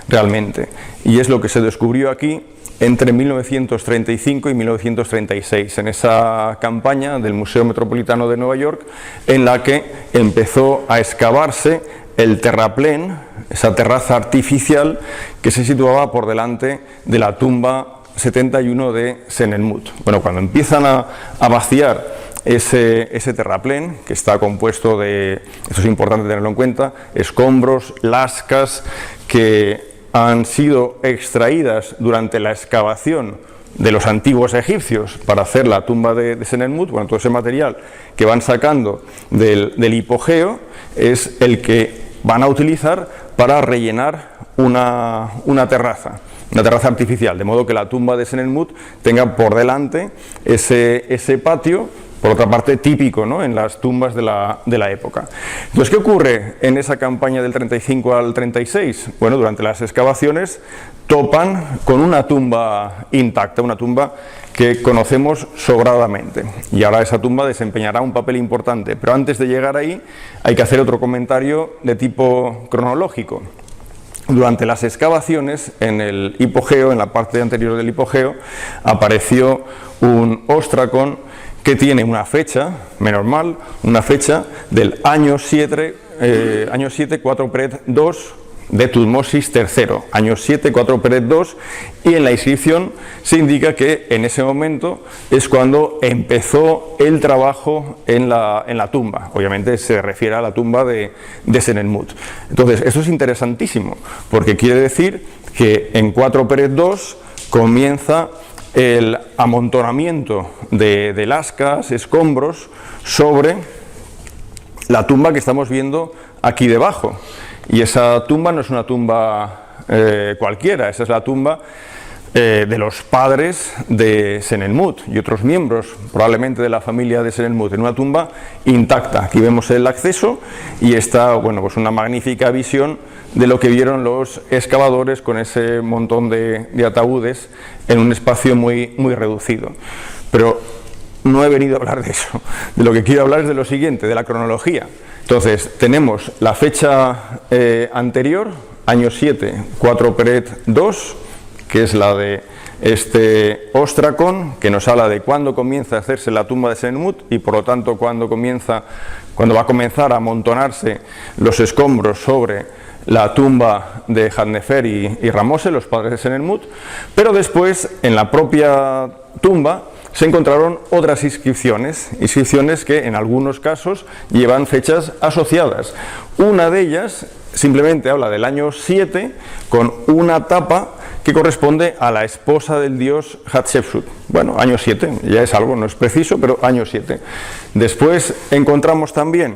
realmente, y es lo que se descubrió aquí entre 1935 y 1936, en esa campaña del Museo Metropolitano de Nueva York, en la que empezó a excavarse el terraplén, esa terraza artificial que se situaba por delante de la tumba 71 de Senenmut. Bueno, cuando empiezan a vaciar ese terraplén, que está compuesto de, esto es importante tenerlo en cuenta, escombros, lascas que han sido extraídas durante la excavación de los antiguos egipcios para hacer la tumba de Senenmut. Bueno, todo ese material que van sacando del hipogeo es el que van a utilizar para rellenar una terraza artificial, de modo que la tumba de Senenmut tenga por delante ese patio, por otra parte típico, ¿no?, en las tumbas de la época. Entonces, ¿qué ocurre en esa campaña del 35 al 36? Bueno, durante las excavaciones topan con una tumba intacta, una tumba que conocemos sobradamente, y ahora esa tumba desempeñará un papel importante. Pero antes de llegar ahí hay que hacer otro comentario de tipo cronológico. Durante las excavaciones en el hipogeo, en la parte anterior del hipogeo, apareció un ostracón que tiene una fecha, menos mal, una fecha del año 7, 4 Peret 2 de Tutmosis III, año 7, 4 Peret 2, y en la inscripción se indica que en ese momento es cuando empezó el trabajo en la tumba. Obviamente se refiere a la tumba de Senenmut. Entonces, esto es interesantísimo, porque quiere decir que en 4 Peret 2 comienza el amontonamiento de lascas, escombros, sobre la tumba que estamos viendo aquí debajo. Y esa tumba no es una tumba cualquiera, esa es la tumba de los padres de Senenmut y otros miembros, probablemente de la familia de Senenmut, en una tumba intacta. Aquí vemos el acceso y está, bueno, pues una magnífica visión de lo que vieron los excavadores con ese montón de ataúdes en un espacio muy reducido. Pero no he venido a hablar de eso. De lo que quiero hablar es de lo siguiente, de la cronología. Entonces, tenemos la fecha anterior, año 7, 4 Peret 2, que es la de este ostracón, que nos habla de cuándo comienza a hacerse la tumba de Senenmut y por lo tanto cuándo va a comenzar a amontonarse los escombros sobre la tumba de Hadnefer y Ramose, los padres de Senenmut. Pero después, en la propia tumba, se encontraron otras inscripciones que en algunos casos llevan fechas asociadas. Una de ellas simplemente habla del año 7 con una tapa que corresponde a la esposa del dios Hatshepsut. Bueno, año 7, ya es algo, no es preciso, pero año 7. Después encontramos también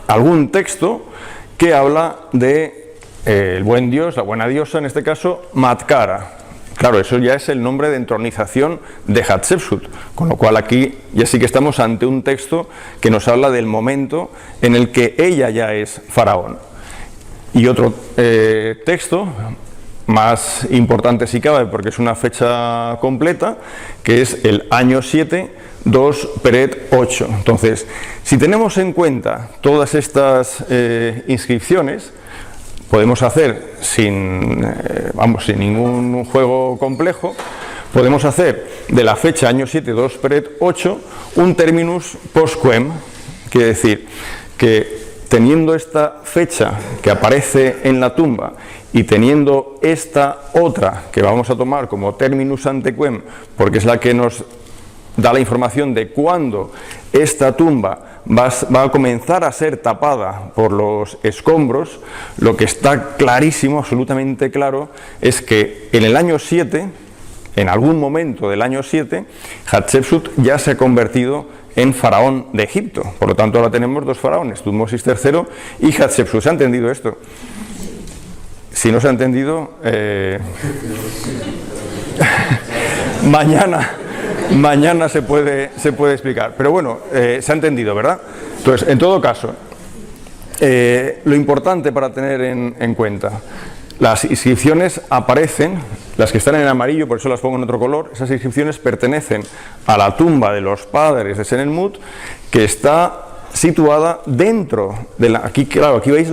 algún texto que habla de el buen dios, la buena diosa, en este caso, Matkara. Claro, eso ya es el nombre de entronización de Hatshepsut, con lo cual aquí ya sí que estamos ante un texto que nos habla del momento en el que ella ya es faraón. Y otro texto, más importante si cabe, porque es una fecha completa, que es el año 7, 2 Peret 8. Entonces, si tenemos en cuenta todas estas inscripciones, podemos hacer sin ningún juego complejo, podemos hacer de la fecha año 7, 2 Peret 8 un terminus postquem, quiere decir que teniendo esta fecha que aparece en la tumba y teniendo esta otra que vamos a tomar como terminus antequem, porque es la que nos da la información de cuándo esta tumba va a comenzar a ser tapada por los escombros, lo que está clarísimo, absolutamente claro, es que en el año 7, en algún momento del año 7, Hatshepsut ya se ha convertido en faraón de Egipto. Por lo tanto, ahora tenemos dos faraones, Tutmosis III y Hatshepsut. ¿Se ha entendido esto? Si no se ha entendido, mañana se puede explicar. Pero bueno, se ha entendido, ¿verdad? Entonces, en todo caso, lo importante para tener en cuenta, las inscripciones aparecen, las que están en amarillo, por eso las pongo en otro color, esas inscripciones pertenecen a la tumba de los padres de Senenmut, que está situada dentro de la... Aquí veis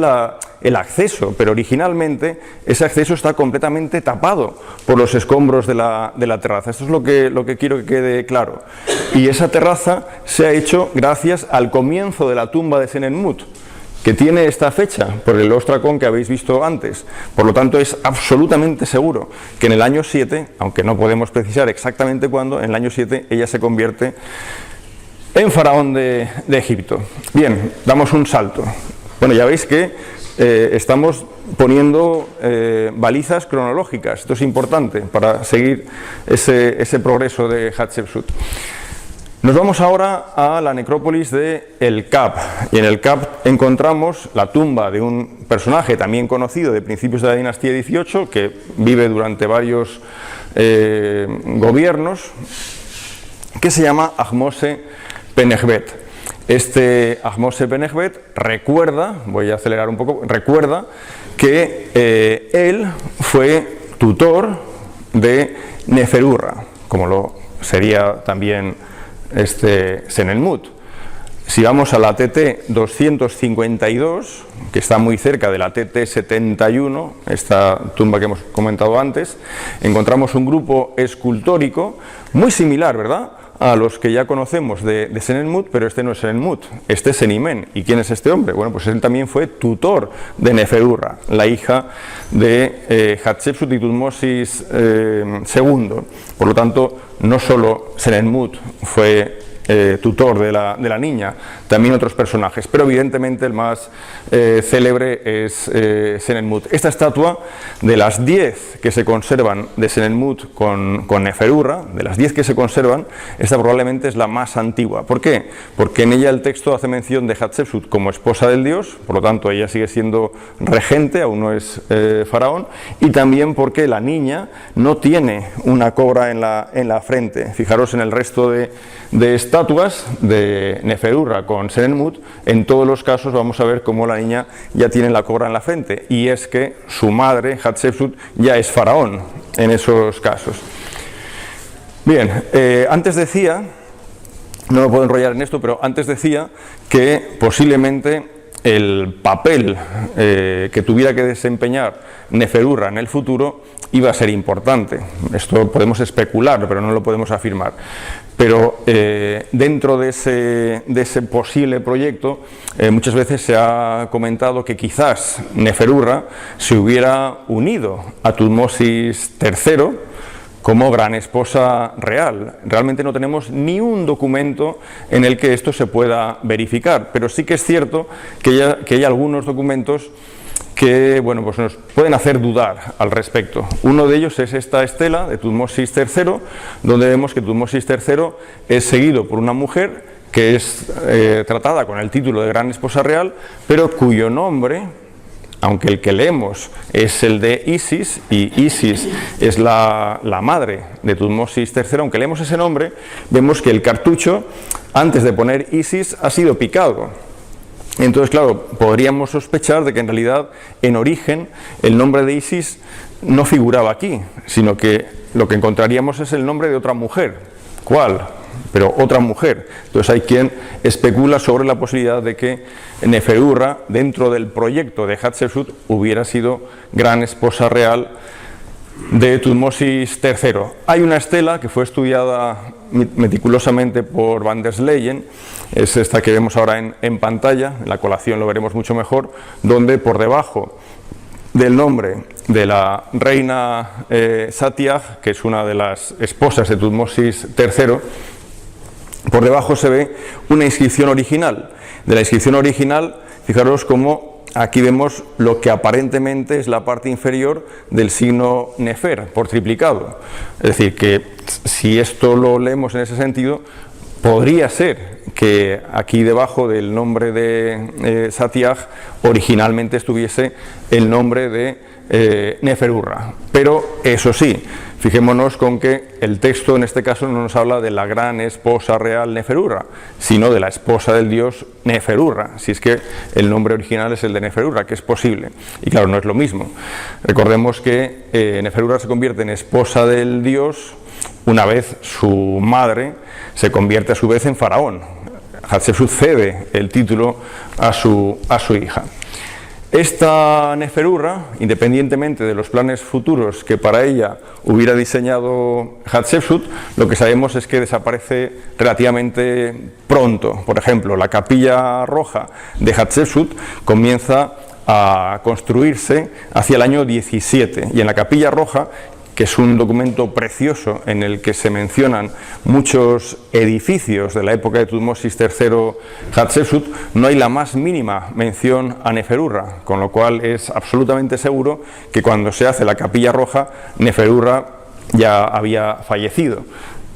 el acceso, pero originalmente ese acceso está completamente tapado por los escombros de la terraza. Esto es lo que quiero que quede claro. Y esa terraza se ha hecho gracias al comienzo de la tumba de Senenmut, que tiene esta fecha por el ostracón que habéis visto antes. Por lo tanto, es absolutamente seguro que en el año 7, aunque no podemos precisar exactamente cuándo, en el año 7 ella se convierte en faraón de Egipto. Bien, damos un salto. Bueno, ya veis que estamos poniendo balizas cronológicas. Esto es importante para seguir ese progreso de Hatshepsut. Nos vamos ahora a la necrópolis de El Kab, y en El Kab encontramos la tumba de un personaje también conocido de principios de la dinastía XVIII, que vive durante varios gobiernos, que se llama Ahmose Penechbet. Este Ahmose Penechbet recuerda, voy a acelerar un poco, recuerda que él fue tutor de Neferurra, como lo sería también Senenmut. Si vamos a la TT 252, que está muy cerca de la TT 71, esta tumba que hemos comentado antes, encontramos un grupo escultórico muy similar, ¿verdad?, a los que ya conocemos de Senenmut, pero este no es Senenmut, este es Senimen. ¿Y quién es este hombre? Bueno, pues él también fue tutor de Neferurra, la hija de Hatshepsut y Tutmosis II. Por lo tanto, no solo Senenmut fue tutor de la niña, también otros personajes, pero evidentemente el más célebre es Senenmut. Esta estatua, de las 10 que se conservan de Senenmut con Neferurra, de las 10 que se conservan, esta probablemente es la más antigua. ¿Por qué? Porque en ella el texto hace mención de Hatshepsut como esposa del dios, por lo tanto ella sigue siendo regente, aún no es faraón, y también porque la niña no tiene una cobra en la frente. Fijaros en el resto de estatuas de Neferurra con Senenmut, en todos los casos vamos a ver cómo la niña ya tiene la cobra en la frente, y es que su madre, Hatshepsut, ya es faraón en esos casos. Bien, antes decía, no me puedo enrollar en esto, pero antes decía que posiblemente el papel que tuviera que desempeñar Neferurra en el futuro iba a ser importante. Esto podemos especular, pero no lo podemos afirmar. Pero dentro de ese posible proyecto, muchas veces se ha comentado que quizás Neferurra se hubiera unido a Tutmosis III como gran esposa real. Realmente no tenemos ni un documento en el que esto se pueda verificar, pero sí que es cierto que hay algunos documentos que, bueno, pues nos pueden hacer dudar al respecto. Uno de ellos es esta estela de Tutmosis III, donde vemos que Tutmosis III es seguido por una mujer que es tratada con el título de gran esposa real, pero cuyo nombre, aunque el que leemos es el de Isis, y Isis es la madre de Tutmosis III, aunque leemos ese nombre, vemos que el cartucho, antes de poner Isis, ha sido picado. Entonces, claro, podríamos sospechar de que en realidad, en origen, el nombre de Isis no figuraba aquí, sino que lo que encontraríamos es el nombre de otra mujer. ¿Cuál? Pero otra mujer. Entonces hay quien especula sobre la posibilidad de que Neferurra, dentro del proyecto de Hatshepsut, hubiera sido gran esposa real de Tutmosis III. Hay una estela que fue estudiada meticulosamente por van der Sleyen, es esta que vemos ahora en pantalla, en la colación lo veremos mucho mejor, donde por debajo del nombre de la reina Satyaj, que es una de las esposas de Tutmosis III, por debajo se ve una inscripción original. De la inscripción original, fijaros cómo aquí vemos lo que aparentemente es la parte inferior del signo Nefer, por triplicado. Es decir, que si esto lo leemos en ese sentido, podría ser que aquí debajo del nombre de Satyaj originalmente estuviese el nombre de Neferurra. Pero eso sí, fijémonos con que el texto en este caso no nos habla de la gran esposa real Neferurra, sino de la esposa del dios Neferurra, si es que el nombre original es el de Neferurra, que es posible. Y claro, no es lo mismo. Recordemos que Neferurra se convierte en esposa del dios una vez su madre se convierte a su vez en faraón. Hatshepsut cede el título a su hija. Esta Neferurra, independientemente de los planes futuros que para ella hubiera diseñado Hatshepsut, lo que sabemos es que desaparece relativamente pronto. Por ejemplo, la capilla roja de Hatshepsut comienza a construirse hacia el año 17, y en la capilla roja, que es un documento precioso en el que se mencionan muchos edificios de la época de Tutmosis III Hatshepsut, no hay la más mínima mención a Neferurra, con lo cual es absolutamente seguro que cuando se hace la capilla roja, Neferurra ya había fallecido.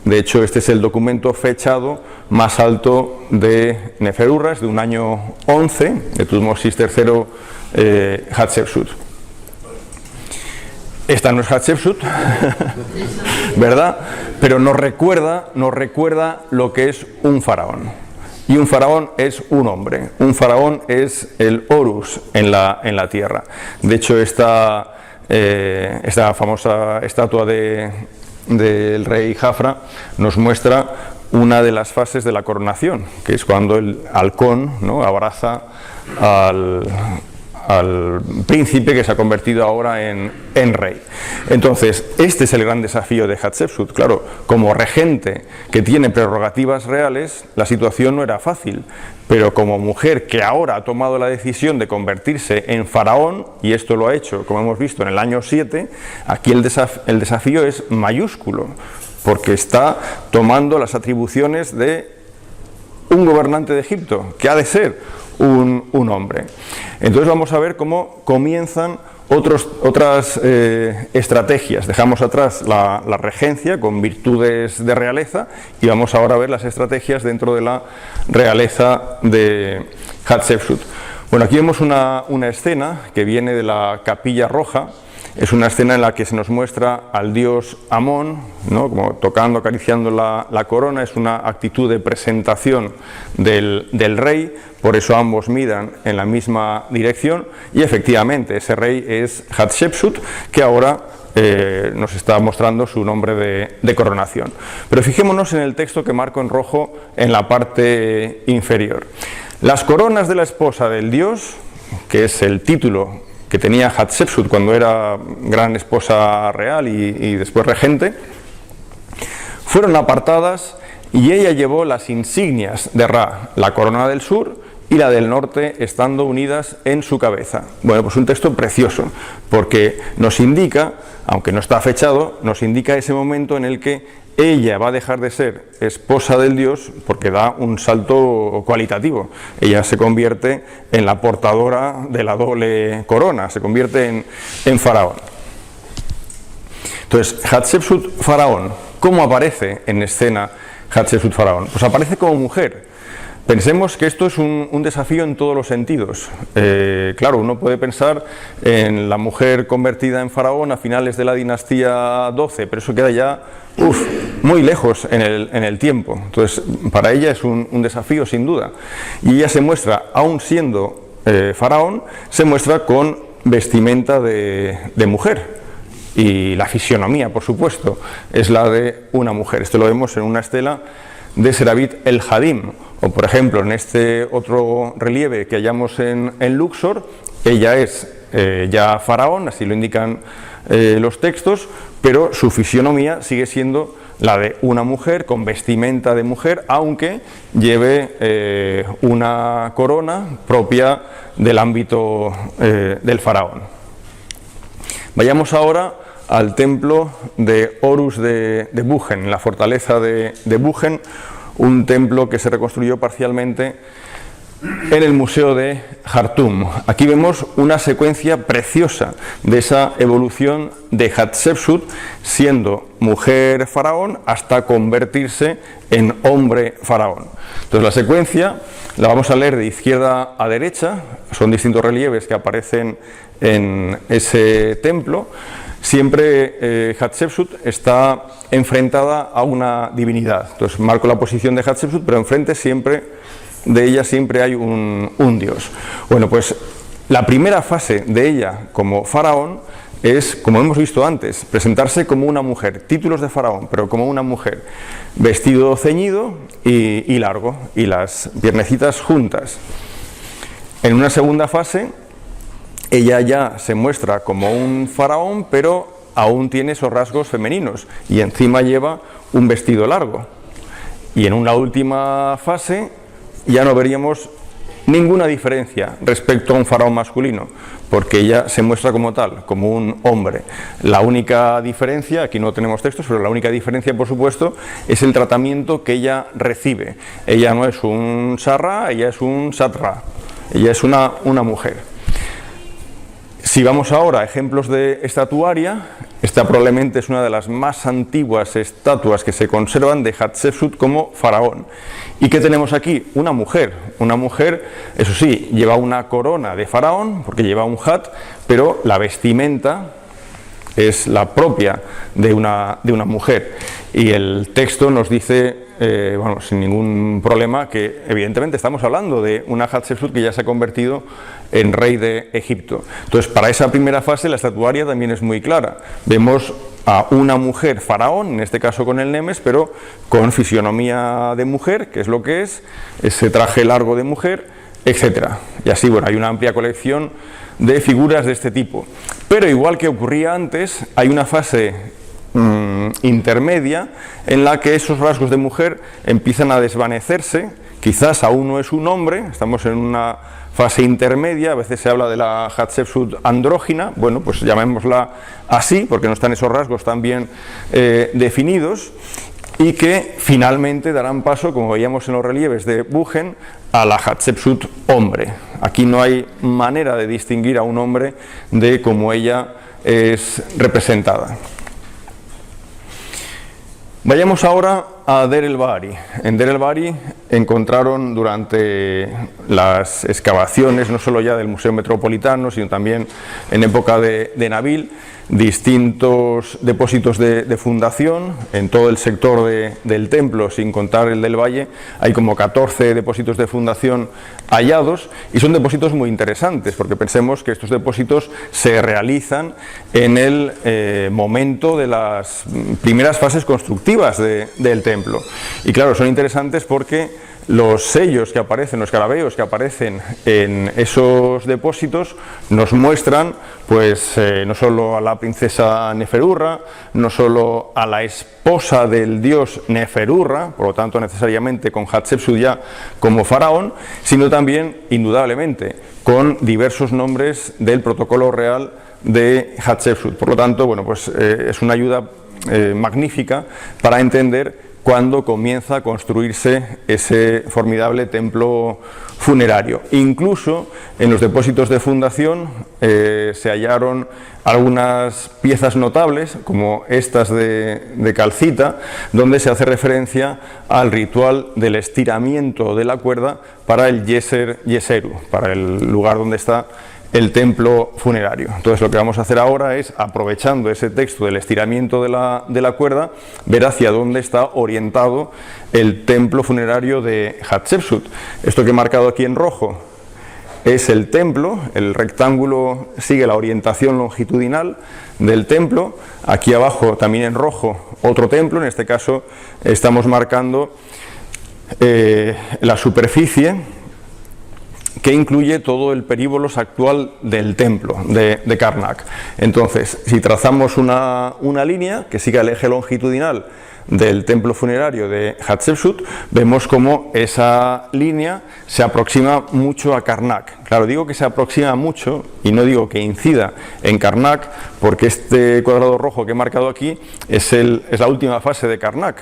De hecho, este es el documento fechado más alto de Neferurra, es de un año 11, de Tutmosis III Hatshepsut. Esta no es Hatshepsut, ¿verdad? Pero nos recuerda lo que es un faraón. Y un faraón es un hombre. Un faraón es el Horus en la tierra. De hecho, esta famosa estatua del rey Jafra nos muestra una de las fases de la coronación, que es cuando el halcón, ¿no?, abraza al príncipe que se ha convertido ahora en rey. Entonces, este es el gran desafío de Hatshepsut. Claro, como regente que tiene prerrogativas reales, la situación no era fácil, pero como mujer que ahora ha tomado la decisión de convertirse en faraón, y esto lo ha hecho, como hemos visto, en el año 7, aquí el desafío es mayúsculo, porque está tomando las atribuciones de un gobernante de Egipto, que ha de ser un hombre. Entonces vamos a ver cómo comienzan otras estrategias. Dejamos atrás la regencia con virtudes de realeza y vamos ahora a ver las estrategias dentro de la realeza de Hatshepsut. Bueno, aquí vemos una escena que viene de la capilla roja. Es una escena en la que se nos muestra al dios Amón, ¿no?, como tocando, acariciando la corona. Es una actitud de presentación del rey, por eso ambos miran en la misma dirección, y efectivamente ese rey es Hatshepsut, que ahora nos está mostrando su nombre de coronación. Pero fijémonos en el texto que marco en rojo en la parte inferior. Las coronas de la esposa del dios, que es el título que tenía Hatshepsut cuando era gran esposa real y después regente, fueron apartadas y ella llevó las insignias de Ra, la corona del sur y la del norte, estando unidas en su cabeza. Bueno, pues un texto precioso, porque nos indica, aunque no está fechado, nos indica ese momento en el que ella va a dejar de ser esposa del dios, porque da un salto cualitativo. Ella se convierte en la portadora de la doble corona, se convierte en faraón. Entonces, Hatshepsut faraón, ¿cómo aparece en escena Hatshepsut faraón? Pues aparece como mujer. Pensemos que esto es un desafío en todos los sentidos. Claro, uno puede pensar en la mujer convertida en faraón a finales de la dinastía 12, pero eso queda ya muy lejos en el tiempo. Entonces, para ella es un desafío sin duda. Y ella se muestra, aún siendo faraón, se muestra con vestimenta de mujer. y la fisionomía, por supuesto, es la de una mujer. Esto lo vemos en una estela de Seravit el Hadim, o por ejemplo en este otro relieve que hallamos en Luxor. Ella es ya faraón, así lo indican los textos, pero su fisionomía sigue siendo la de una mujer con vestimenta de mujer, aunque lleve una corona propia del ámbito del faraón. Vayamos ahora al templo de Horus de Buchen, en la fortaleza de Buchen, un templo que se reconstruyó parcialmente en el Museo de Jartum. Aquí vemos una secuencia preciosa de esa evolución de Hatshepsut, siendo mujer faraón hasta convertirse en hombre faraón. Entonces la secuencia la vamos a leer de izquierda a derecha, son distintos relieves que aparecen en ese templo. Siempre Hatshepsut está enfrentada a una divinidad. Entonces marco la posición de Hatshepsut, pero enfrente de ella siempre hay un dios. Bueno, pues la primera fase de ella como faraón es, como hemos visto antes, presentarse como una mujer, títulos de faraón, pero como una mujer, vestido ceñido y largo, y las piernecitas juntas. En una segunda fase, ella ya se muestra como un faraón, pero aún tiene esos rasgos femeninos, y encima lleva un vestido largo. Y en una última fase, ya no veríamos ninguna diferencia respecto a un faraón masculino, porque ella se muestra como tal, como un hombre. La única diferencia, aquí no tenemos textos, pero la única diferencia, por supuesto, es el tratamiento que ella recibe. Ella no es un sarra, ella es un satra, ella es una mujer. Si vamos ahora a ejemplos de estatuaria, esta probablemente es una de las más antiguas estatuas que se conservan de Hatshepsut como faraón. ¿Y qué tenemos aquí? Una mujer, eso sí, lleva una corona de faraón, porque lleva un hat, pero la vestimenta es la propia de una mujer. Y el texto nos dice, sin ningún problema, que evidentemente estamos hablando de una Hatshepsut que ya se ha convertido en rey de Egipto. Entonces, para esa primera fase la estatuaria también es muy clara. Vemos a una mujer faraón, en este caso con el nemes, pero con fisionomía de mujer, que es lo que es, ese traje largo de mujer, etcétera. Y así, bueno, hay una amplia colección de figuras de este tipo. Pero igual que ocurría antes, hay una fase intermedia en la que esos rasgos de mujer empiezan a desvanecerse. Quizás aún no es un hombre, estamos en una fase intermedia, a veces se habla de la Hatshepsut andrógina, bueno, pues llamémosla así, porque no están esos rasgos tan bien definidos, y que finalmente darán paso, como veíamos en los relieves de Buchen, a la Hatshepsut hombre. Aquí no hay manera de distinguir a un hombre de cómo ella es representada. Vayamos ahora a Deir el-Bahari. En Deir el-Bahari encontraron durante las excavaciones, no solo ya del Museo Metropolitano, sino también en época de Nabil, distintos depósitos de fundación en todo el sector del templo, sin contar el del valle. Hay como 14 depósitos de fundación hallados, y son depósitos muy interesantes, porque pensemos que estos depósitos se realizan en el momento de las primeras fases constructivas del templo. Y claro, son interesantes porque los sellos que aparecen, los escarabeos que aparecen en esos depósitos nos muestran, pues, no solo a la princesa Neferurra, no solo a la esposa del dios Neferurra, por lo tanto necesariamente con Hatshepsut ya como faraón, sino también, indudablemente, con diversos nombres del protocolo real de Hatshepsut. Por lo tanto, bueno, pues es una ayuda magnífica para entender cuando comienza a construirse ese formidable templo funerario. Incluso en los depósitos de fundación se hallaron algunas piezas notables, como estas de calcita, donde se hace referencia al ritual del estiramiento de la cuerda para el Yeser Yeseru, para el lugar donde está el templo funerario. Entonces lo que vamos a hacer ahora es, aprovechando ese texto del estiramiento de la cuerda, ver hacia dónde está orientado el templo funerario de Hatshepsut. Esto que he marcado aquí en rojo es el templo, el rectángulo sigue la orientación longitudinal del templo, aquí abajo también en rojo otro templo, en este caso estamos marcando la superficie que incluye todo el períbolos actual del templo de Karnak. Entonces, si trazamos una línea que siga el eje longitudinal del templo funerario de Hatshepsut, vemos cómo esa línea se aproxima mucho a Karnak. Claro, digo que se aproxima mucho y no digo que incida en Karnak, porque este cuadrado rojo que he marcado aquí es la última fase de Karnak.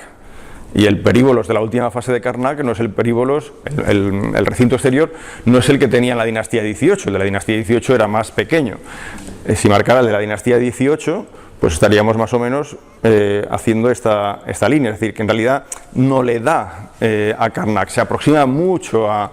Y el períbolos de la última fase de Karnak no es el períbolos, el recinto exterior no es el que tenía en la dinastía 18, el de la dinastía 18 era más pequeño. Si marcara el de la dinastía 18, pues estaríamos más o menos haciendo esta línea, es decir, que en realidad no le da a Karnak, se aproxima mucho a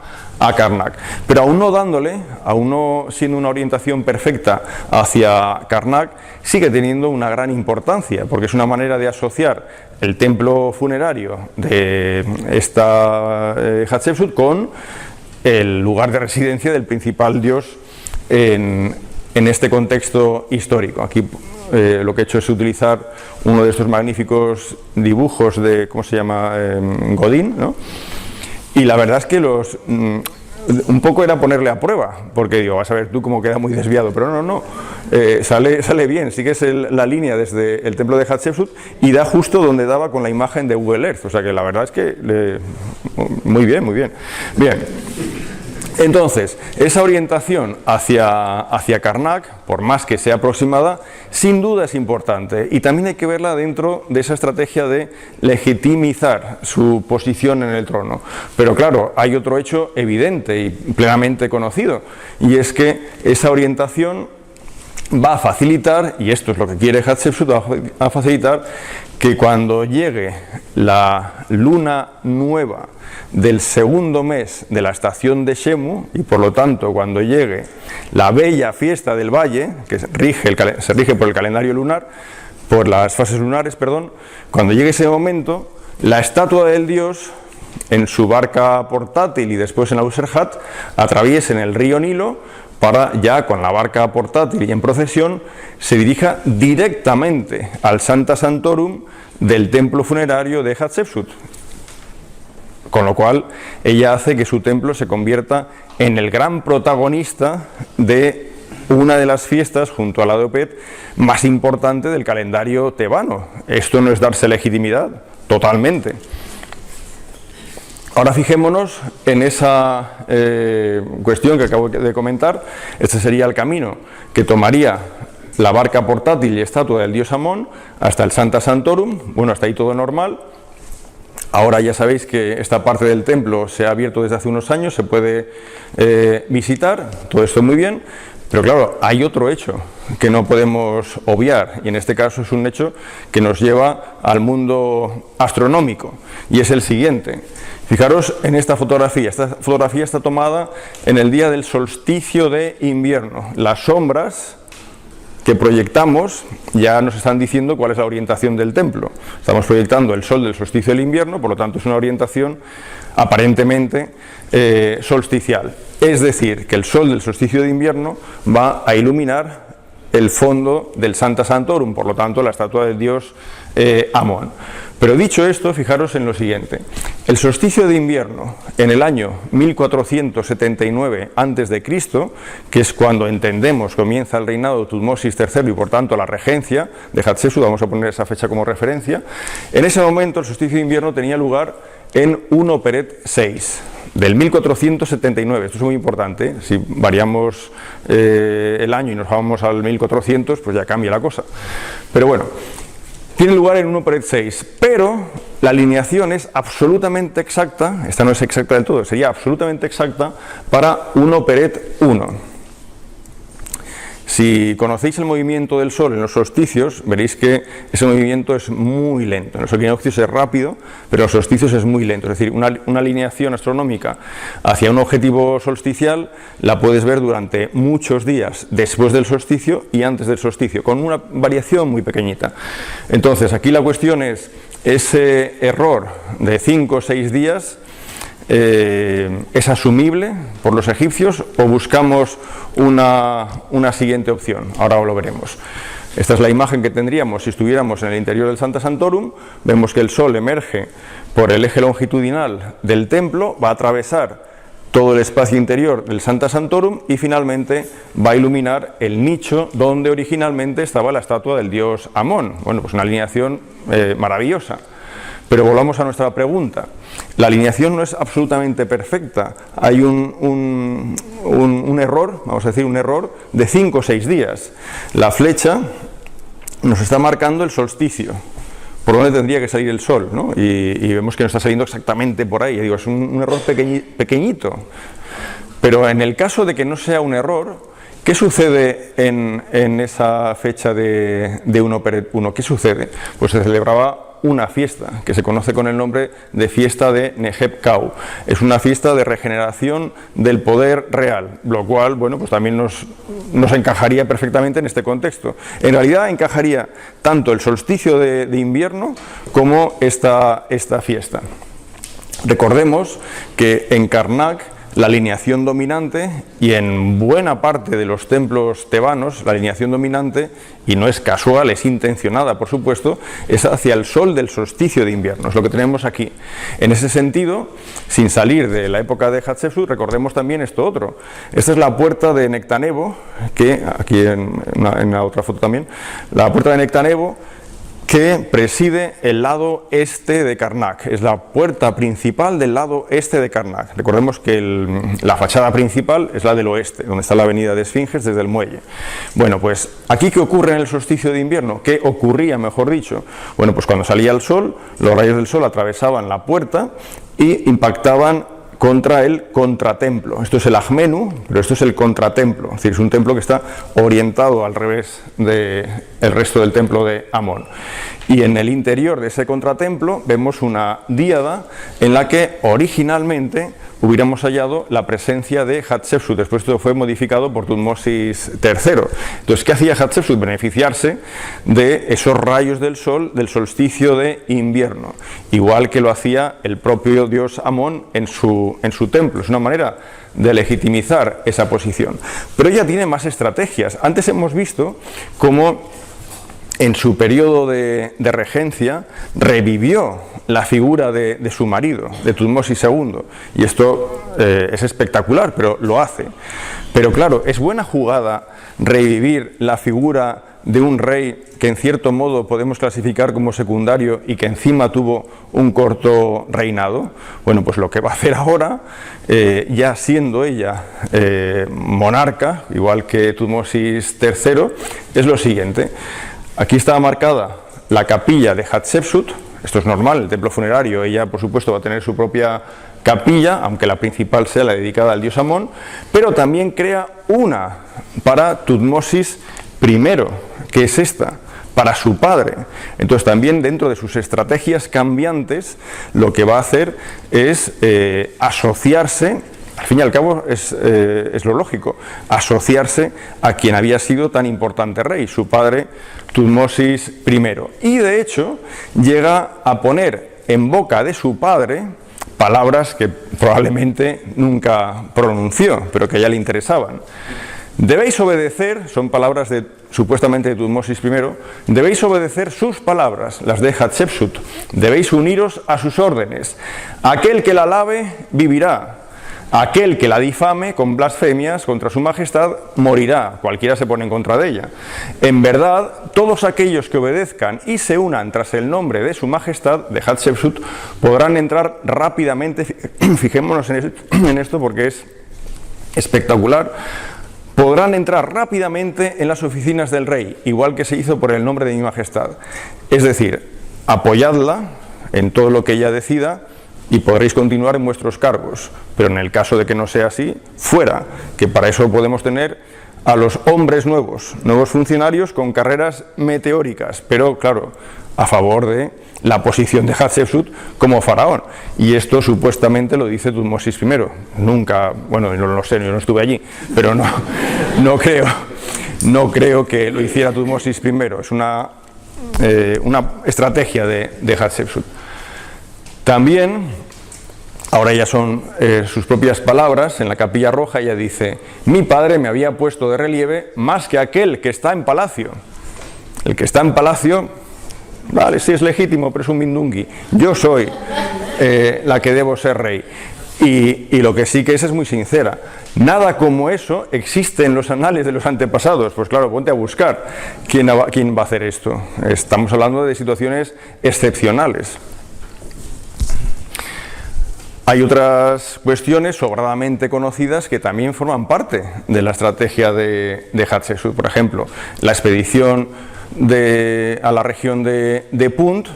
Karnak, pero aún no dándole, aún no siendo una orientación perfecta hacia Karnak, sigue teniendo una gran importancia, porque es una manera de asociar el templo funerario de esta Hatshepsut con el lugar de residencia del principal dios en este contexto histórico. Aquí lo que he hecho es utilizar uno de estos magníficos dibujos de, ¿cómo se llama?, Godin, ¿no? Y la verdad es que un poco era ponerle a prueba, porque digo, vas a ver tú cómo queda muy desviado, pero no, sale bien, sigues la línea desde el templo de Hatshepsut y da justo donde daba con la imagen de Google Earth, o sea que la verdad es que muy bien. Bien. Entonces, esa orientación hacia Karnak, por más que sea aproximada, sin duda es importante y también hay que verla dentro de esa estrategia de legitimizar su posición en el trono. Pero claro, hay otro hecho evidente y plenamente conocido, y es que esa orientación va a facilitar, y esto es lo que quiere Hatshepsut, va a facilitar que cuando llegue la luna nueva del segundo mes de la estación de Shemu, y por lo tanto cuando llegue la bella fiesta del valle, que se rige por el calendario lunar, por las fases lunares, perdón, cuando llegue ese momento, la estatua del dios en su barca portátil y después en la Userhat atraviesen el río Nilo para ya con la barca portátil y en procesión se dirija directamente al Sancta Sanctorum del templo funerario de Hatshepsut, con lo cual ella hace que su templo se convierta en el gran protagonista de una de las fiestas junto a la de Opet más importante del calendario tebano. Esto no es darse legitimidad, totalmente. Ahora fijémonos en esa cuestión que acabo de comentar. Este sería el camino que tomaría la barca portátil y estatua del dios Amón hasta el Sancta Sanctorum. Bueno, hasta ahí todo normal. Ahora ya sabéis que esta parte del templo se ha abierto desde hace unos años, se puede visitar, todo esto muy bien, pero claro, hay otro hecho que no podemos obviar, y en este caso es un hecho que nos lleva al mundo astronómico, y es el siguiente. Fijaros en esta fotografía está tomada en el día del solsticio de invierno. Las sombras que proyectamos ya nos están diciendo cuál es la orientación del templo. Estamos proyectando el sol del solsticio del invierno, por lo tanto es una orientación aparentemente solsticial. Es decir, que el sol del solsticio de invierno va a iluminar el fondo del Sancta Sanctorum, por lo tanto la estatua del dios Amón. Pero dicho esto, fijaros en lo siguiente. El solsticio de invierno en el año 1479 a.C., que es cuando entendemos comienza el reinado de Tutmosis III y por tanto la regencia de Hatshepsut, vamos a poner esa fecha como referencia, en ese momento el solsticio de invierno tenía lugar en 1 Peret 6 del 1479, esto es muy importante, si variamos el año y nos vamos al 1400 pues ya cambia la cosa, pero bueno, tiene lugar en 1 Peret 6, pero la alineación es absolutamente exacta, esta no es exacta del todo, sería absolutamente exacta para 1 Peret 1. Si conocéis el movimiento del Sol en los solsticios, veréis que ese movimiento es muy lento. En los equinoccios es rápido, pero en los solsticios es muy lento. Es decir, una alineación astronómica hacia un objetivo solsticial la puedes ver durante muchos días después del solsticio y antes del solsticio, con una variación muy pequeñita. Entonces, aquí la cuestión es ese error de 5 o 6 días. es asumible por los egipcios o buscamos una siguiente opción. Ahora lo veremos. Esta es la imagen que tendríamos si estuviéramos en el interior del Sancta Sanctorum. Vemos que el sol emerge por el eje longitudinal del templo, va a atravesar todo el espacio interior del Sancta Sanctorum y finalmente va a iluminar el nicho donde originalmente estaba la estatua del dios Amón. Bueno, pues una alineación maravillosa. Pero volvamos a nuestra pregunta. La alineación no es absolutamente perfecta. Hay un error, vamos a decir un error, de 5 o 6 días. La flecha nos está marcando el solsticio, por donde tendría que salir el sol, ¿no? Y vemos que no está saliendo exactamente por ahí. Digo, es un error pequeñito. Pero en el caso de que no sea un error, ¿qué sucede en esa fecha de 1/1? ¿Qué sucede? Pues se celebraba una fiesta que se conoce con el nombre de fiesta de Neheb Kau. Es una fiesta de regeneración del poder real, lo cual, bueno, pues también nos encajaría perfectamente en este contexto. En realidad encajaría tanto el solsticio de invierno como esta fiesta. Recordemos que en Karnak la alineación dominante, y en buena parte de los templos tebanos, la alineación dominante, y no es casual, es intencionada, por supuesto, es hacia el sol del solsticio de invierno, es lo que tenemos aquí. En ese sentido, sin salir de la época de Hatshepsut, recordemos también esto otro. Esta es la puerta de Nectanebo, que aquí en la otra foto también, la puerta de Nectanebo, que preside el lado este de Karnak, es la puerta principal del lado este de Karnak. Recordemos que la fachada principal es la del oeste, donde está la avenida de Esfinges desde el muelle. Bueno, pues aquí, ¿qué ocurre en el solsticio de invierno? ¿Qué ocurría, mejor dicho? Bueno, pues cuando salía el sol, los rayos del sol atravesaban la puerta y impactaban contra el contratemplo. Esto es el Ajmenu, pero esto es el contratemplo, es decir, es un templo que está orientado al revés del resto del templo de Amón. Y en el interior de ese contratemplo vemos una díada en la que originalmente hubiéramos hallado la presencia de Hatshepsut. Después esto fue modificado por Tutmosis III. Entonces, ¿qué hacía Hatshepsut? Beneficiarse de esos rayos del sol del solsticio de invierno, igual que lo hacía el propio dios Amón en su templo. Es una manera de legitimizar esa posición. Pero ella tiene más estrategias. Antes hemos visto cómo en su periodo de regencia revivió la figura de su marido, de Tutmosis II, y esto es espectacular, pero lo hace. Pero claro, es buena jugada revivir la figura de un rey que en cierto modo podemos clasificar como secundario y que encima tuvo un corto reinado. Bueno, pues lo que va a hacer ahora, ya siendo ella monarca, igual que Tutmosis III, es lo siguiente. Aquí está marcada la capilla de Hatshepsut. Esto es normal, el templo funerario, ella por supuesto va a tener su propia capilla, aunque la principal sea la dedicada al dios Amón, pero también crea una para Tutmosis I, que es esta, para su padre. Entonces también dentro de sus estrategias cambiantes, lo que va a hacer es asociarse, al fin y al cabo es lo lógico, asociarse a quien había sido tan importante rey, su padre Tutmosis I. Y de hecho llega a poner en boca de su padre palabras que probablemente nunca pronunció, pero que a ella le interesaban. Debéis obedecer, son palabras supuestamente de Tutmosis I, debéis obedecer sus palabras, las de Hatshepsut, debéis uniros a sus órdenes. Aquel que la alabe vivirá. Aquel que la difame con blasfemias contra su majestad morirá, cualquiera se pone en contra de ella. En verdad, todos aquellos que obedezcan y se unan tras el nombre de su majestad, de Hatshepsut, podrán entrar rápidamente, fijémonos en esto porque es espectacular, podrán entrar rápidamente en las oficinas del rey, igual que se hizo por el nombre de mi majestad. Es decir, apoyadla en todo lo que ella decida, y podréis continuar en vuestros cargos, pero en el caso de que no sea así, fuera, que para eso podemos tener a los hombres nuevos funcionarios con carreras meteóricas, pero claro, a favor de la posición de Hatshepsut como faraón, y esto supuestamente lo dice Tutmosis I. Nunca, bueno, no lo sé, yo no estuve allí, pero no creo que lo hiciera Tutmosis I, es una estrategia de Hatshepsut. También Ahora ya son sus propias palabras. En la Capilla Roja ella dice: mi padre me había puesto de relieve más que aquel que está en palacio. El que está en palacio, vale, sí es legítimo, pero es un mindungui. Yo soy la que debo ser rey. Y lo que sí que es muy sincera. Nada como eso existe en los anales de los antepasados. Pues claro, ponte a buscar quién va a hacer esto. Estamos hablando de situaciones excepcionales. Hay otras cuestiones sobradamente conocidas que también forman parte de la estrategia de Hatshepsut. Por ejemplo, la expedición a la región de Punt.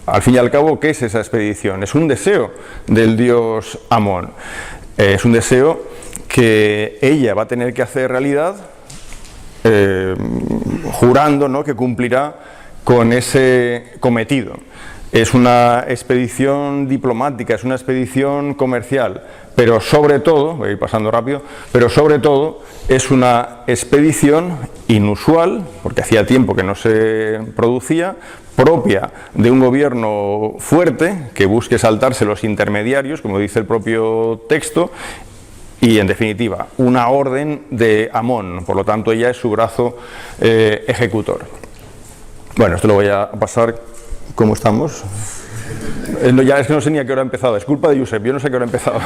Al fin y al cabo, ¿qué es esa expedición? Es un deseo del dios Amón. Es un deseo que ella va a tener que hacer realidad, jurando, ¿no?, que cumplirá con ese cometido. Es una expedición diplomática, es una expedición comercial, pero sobre todo, voy a ir pasando rápido, pero sobre todo es una expedición inusual, porque hacía tiempo que no se producía, propia de un gobierno fuerte que busque saltarse los intermediarios, como dice el propio texto, y en definitiva, una orden de Amón, por lo tanto ella es su brazo ejecutor. Bueno, esto lo voy a pasar. ¿Cómo estamos? Ya es que no sé ni a qué hora he empezado, es culpa de Josep, yo no sé a qué hora he empezado.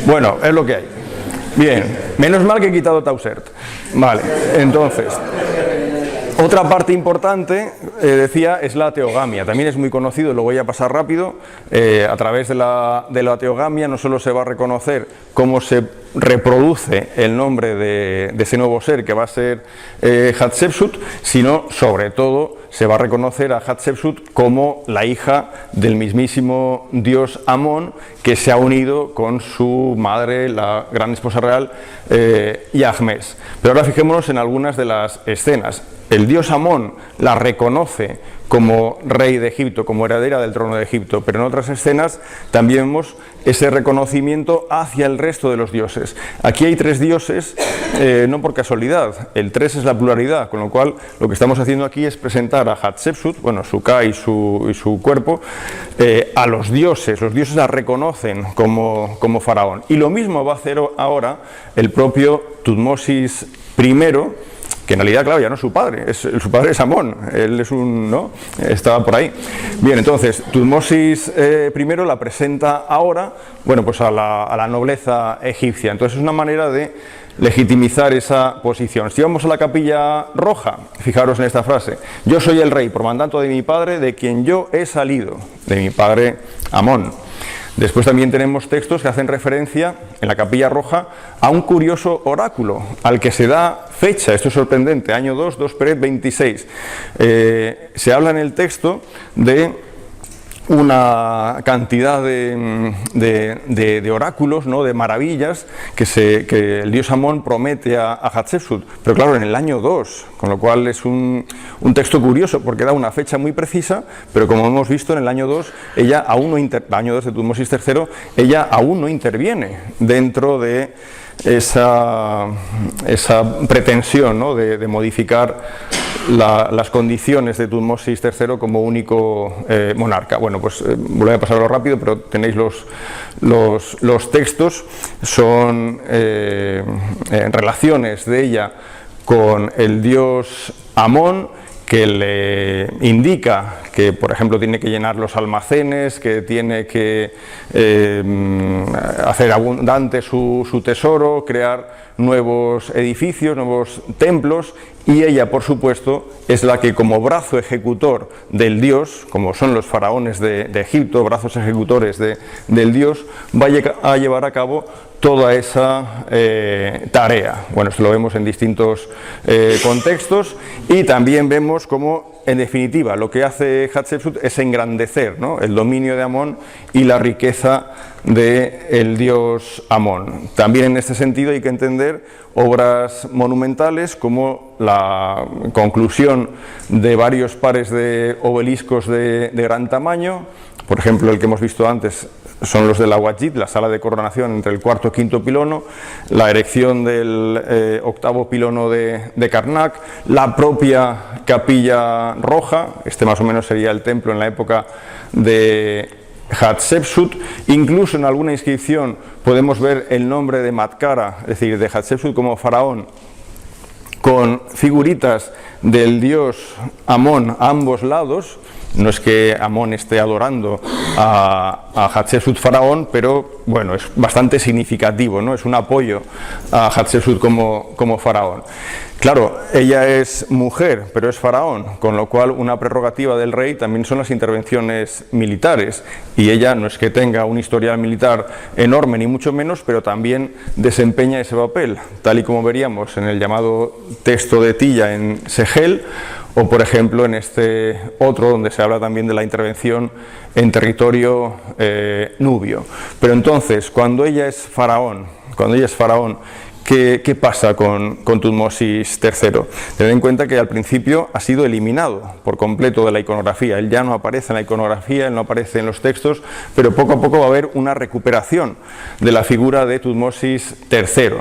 Bueno, es lo que hay. Bien, menos mal que he quitado Tausert. Vale, entonces, otra parte importante, decía, es la teogamia. También es muy conocido, lo voy a pasar rápido. A través de la teogamia no solo se va a reconocer cómo se reproduce el nombre de ese nuevo ser que va a ser Hatshepsut, sino sobre todo se va a reconocer a Hatshepsut como la hija del mismísimo dios Amón, que se ha unido con su madre, la gran esposa real, Yahmes. Pero ahora fijémonos en algunas de las escenas. El dios Amón la reconoce como rey de Egipto, como heredera del trono de Egipto, pero en otras escenas también vemos ese reconocimiento hacia el resto de los dioses. Aquí hay 3 dioses, no por casualidad, el 3 es la pluralidad, con lo cual lo que estamos haciendo aquí es presentar a Hatshepsut, bueno, su Ka y su cuerpo, a los dioses la reconocen como faraón. Y lo mismo va a hacer ahora el propio Tutmosis I, que en realidad, claro, ya no es su padre, su padre es Amón, él es ¿no? Estaba por ahí. Bien, entonces, Tutmosis I la presenta ahora, bueno, pues a la nobleza egipcia. Entonces es una manera de legitimizar esa posición. Si vamos a la Capilla Roja, fijaros en esta frase: yo soy el rey por mandato de mi padre, de quien yo he salido, de mi padre Amón. Después también tenemos textos que hacen referencia en la Capilla Roja a un curioso oráculo al que se da fecha. Esto es sorprendente, año 2 Peret 26. Se habla en el texto de una cantidad de oráculos, ¿no?, de maravillas que el dios Amón promete a Hatshepsut, pero claro, en el año 2, con lo cual es un texto curioso porque da una fecha muy precisa, pero como hemos visto, en el año 2 ella aún no año 2 de Tutmosis III, ella aún no interviene dentro de esa pretensión, ¿no?, de modificar las condiciones de Tutmosis III como único monarca. Bueno, pues voy a pasarlo rápido, pero tenéis los textos, son relaciones de ella con el dios Amón, que le indica que, por ejemplo, tiene que llenar los almacenes, que tiene que hacer abundante su tesoro, crear nuevos edificios, nuevos templos, y ella, por supuesto, es la que, como brazo ejecutor del dios, como son los faraones de Egipto, brazos ejecutores del dios, va a llevar a cabo toda esa tarea. Bueno, esto lo vemos en distintos contextos, y también vemos cómo, en definitiva, lo que hace Hatshepsut es engrandecer, ¿no?, el dominio de Amón y la riqueza del dios Amón. También en este sentido hay que entender obras monumentales como la conclusión de varios pares de obeliscos de gran tamaño. Por ejemplo, el que hemos visto antes son los de la Wajid, la sala de coronación entre el cuarto y quinto pilono, la erección del octavo pilono de Karnak, la propia Capilla Roja. Este más o menos sería el templo en la época de Hatshepsut. Incluso en alguna inscripción podemos ver el nombre de Matkara, es decir, de Hatshepsut como faraón, con figuritas del dios Amón a ambos lados. No es que Amón esté adorando a Hatshepsut faraón, pero bueno, es bastante significativo, ¿no? Es un apoyo a Hatshepsut como faraón. Claro, ella es mujer, pero es faraón, con lo cual una prerrogativa del rey también son las intervenciones militares, y ella no es que tenga un historial militar enorme ni mucho menos, pero también desempeña ese papel, tal y como veríamos en el llamado texto de Tilla en Segel, o por ejemplo en este otro donde se habla también de la intervención en territorio nubio. Pero entonces, cuando ella es faraón, ¿qué pasa con Tutmosis III? Tened en cuenta que al principio ha sido eliminado por completo de la iconografía. Él ya no aparece en la iconografía, él no aparece en los textos, pero poco a poco va a haber una recuperación de la figura de Tutmosis III.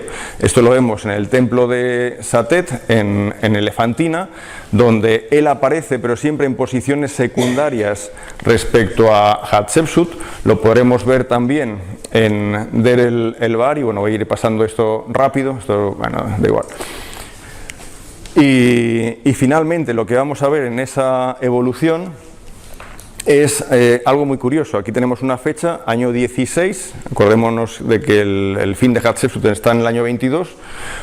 Esto lo vemos en el templo de Satet, en Elefantina, donde él aparece, pero siempre en posiciones secundarias respecto a Hatshepsut. Lo podremos ver también en Der el-Bahari. Bueno, voy a ir pasando esto rápido, esto, bueno, da igual. Y finalmente lo que vamos a ver en esa evolución es algo muy curioso. Aquí tenemos una fecha, año 16, acordémonos de que el fin de Hatshepsut está en el año 22.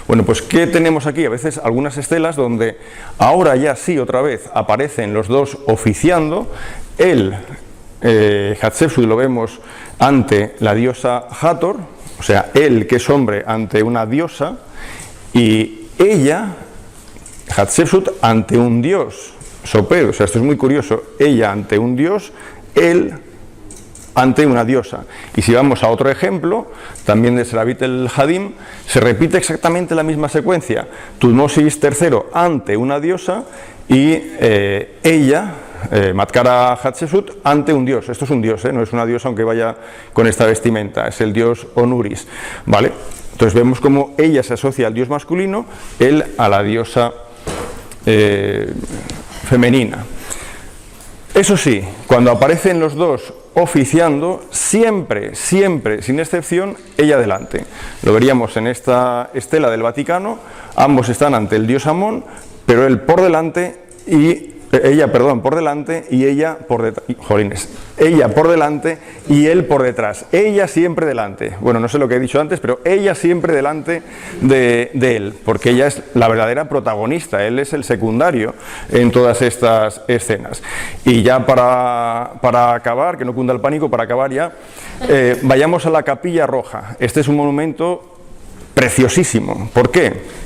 Bueno, pues ¿qué tenemos aquí? A veces algunas estelas donde ahora ya sí, otra vez, aparecen los dos oficiando. Hatshepsut lo vemos ante la diosa Hathor, o sea, él que es hombre ante una diosa, y ella, Hatshepsut, ante un dios, Soped. O sea, esto es muy curioso, ella ante un dios, él ante una diosa. Y si vamos a otro ejemplo, también de Serabit el-Hadim, se repite exactamente la misma secuencia. Tutmosis III ante una diosa y ella, Matkara Hatshepsut, ante un dios. Esto es un dios, no es una diosa aunque vaya con esta vestimenta, es el dios Onuris, ¿vale? Entonces vemos como ella se asocia al dios masculino, él a la diosa femenina. Eso sí, cuando aparecen los dos oficiando, siempre, sin excepción, ella delante. Lo veríamos en esta estela del Vaticano, ambos están ante el dios Amón, pero él por delante y ella por delante y ella por detrás. Jolines, ella por delante y él por detrás. Ella siempre delante. Bueno, no sé lo que he dicho antes, pero ella siempre delante de él, porque ella es la verdadera protagonista, él es el secundario en todas estas escenas. Y ya para acabar, que no cunda el pánico, para acabar ya, vayamos a la Capilla Roja. Este es un monumento preciosísimo. ¿Por qué?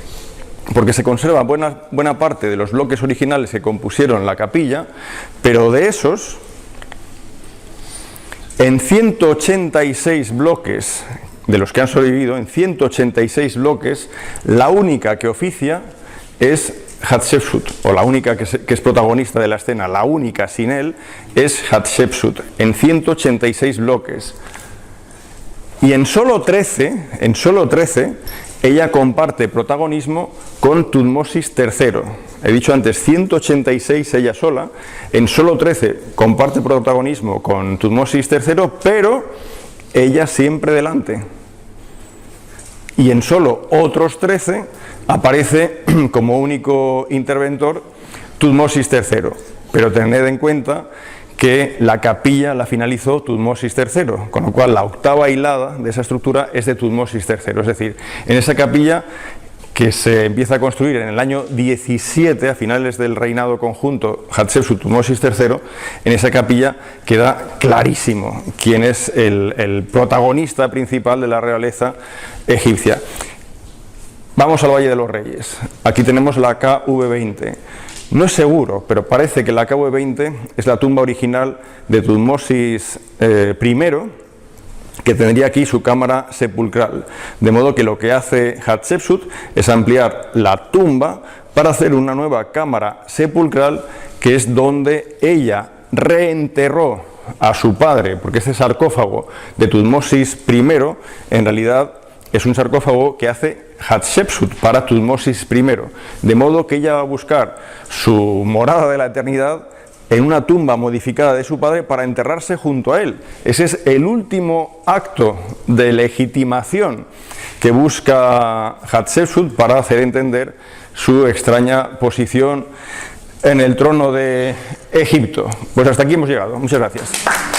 Porque se conserva buena parte de los bloques originales que compusieron la capilla, pero de esos, en 186 bloques, de los que han sobrevivido, en 186 bloques, la única que oficia es Hatshepsut, o la única que es protagonista de la escena, la única sin él, es Hatshepsut, en 186 bloques. Y en solo 13, ella comparte protagonismo con Tutmosis III. He dicho antes 186 ella sola, en solo 13 comparte protagonismo con Tutmosis III, pero ella siempre delante. Y en solo otros 13 aparece como único interventor Tutmosis III. Pero tened en cuenta que la capilla la finalizó Tutmosis III, con lo cual la octava hilada de esa estructura es de Tutmosis III, es decir, en esa capilla que se empieza a construir en el año 17, a finales del reinado conjunto Hatshepsut-Tutmosis III, en esa capilla queda clarísimo quién es el protagonista principal de la realeza egipcia. Vamos al Valle de los Reyes. Aquí tenemos la KV20. No es seguro, pero parece que la KV20 es la tumba original de Tutmosis I, que tendría aquí su cámara sepulcral. De modo que lo que hace Hatshepsut es ampliar la tumba para hacer una nueva cámara sepulcral, que es donde ella reenterró a su padre, porque este sarcófago de Tutmosis I en realidad es un sarcófago que hace Hatshepsut para Tutmosis I, de modo que ella va a buscar su morada de la eternidad en una tumba modificada de su padre para enterrarse junto a él. Ese es el último acto de legitimación que busca Hatshepsut para hacer entender su extraña posición en el trono de Egipto. Pues hasta aquí hemos llegado. Muchas gracias.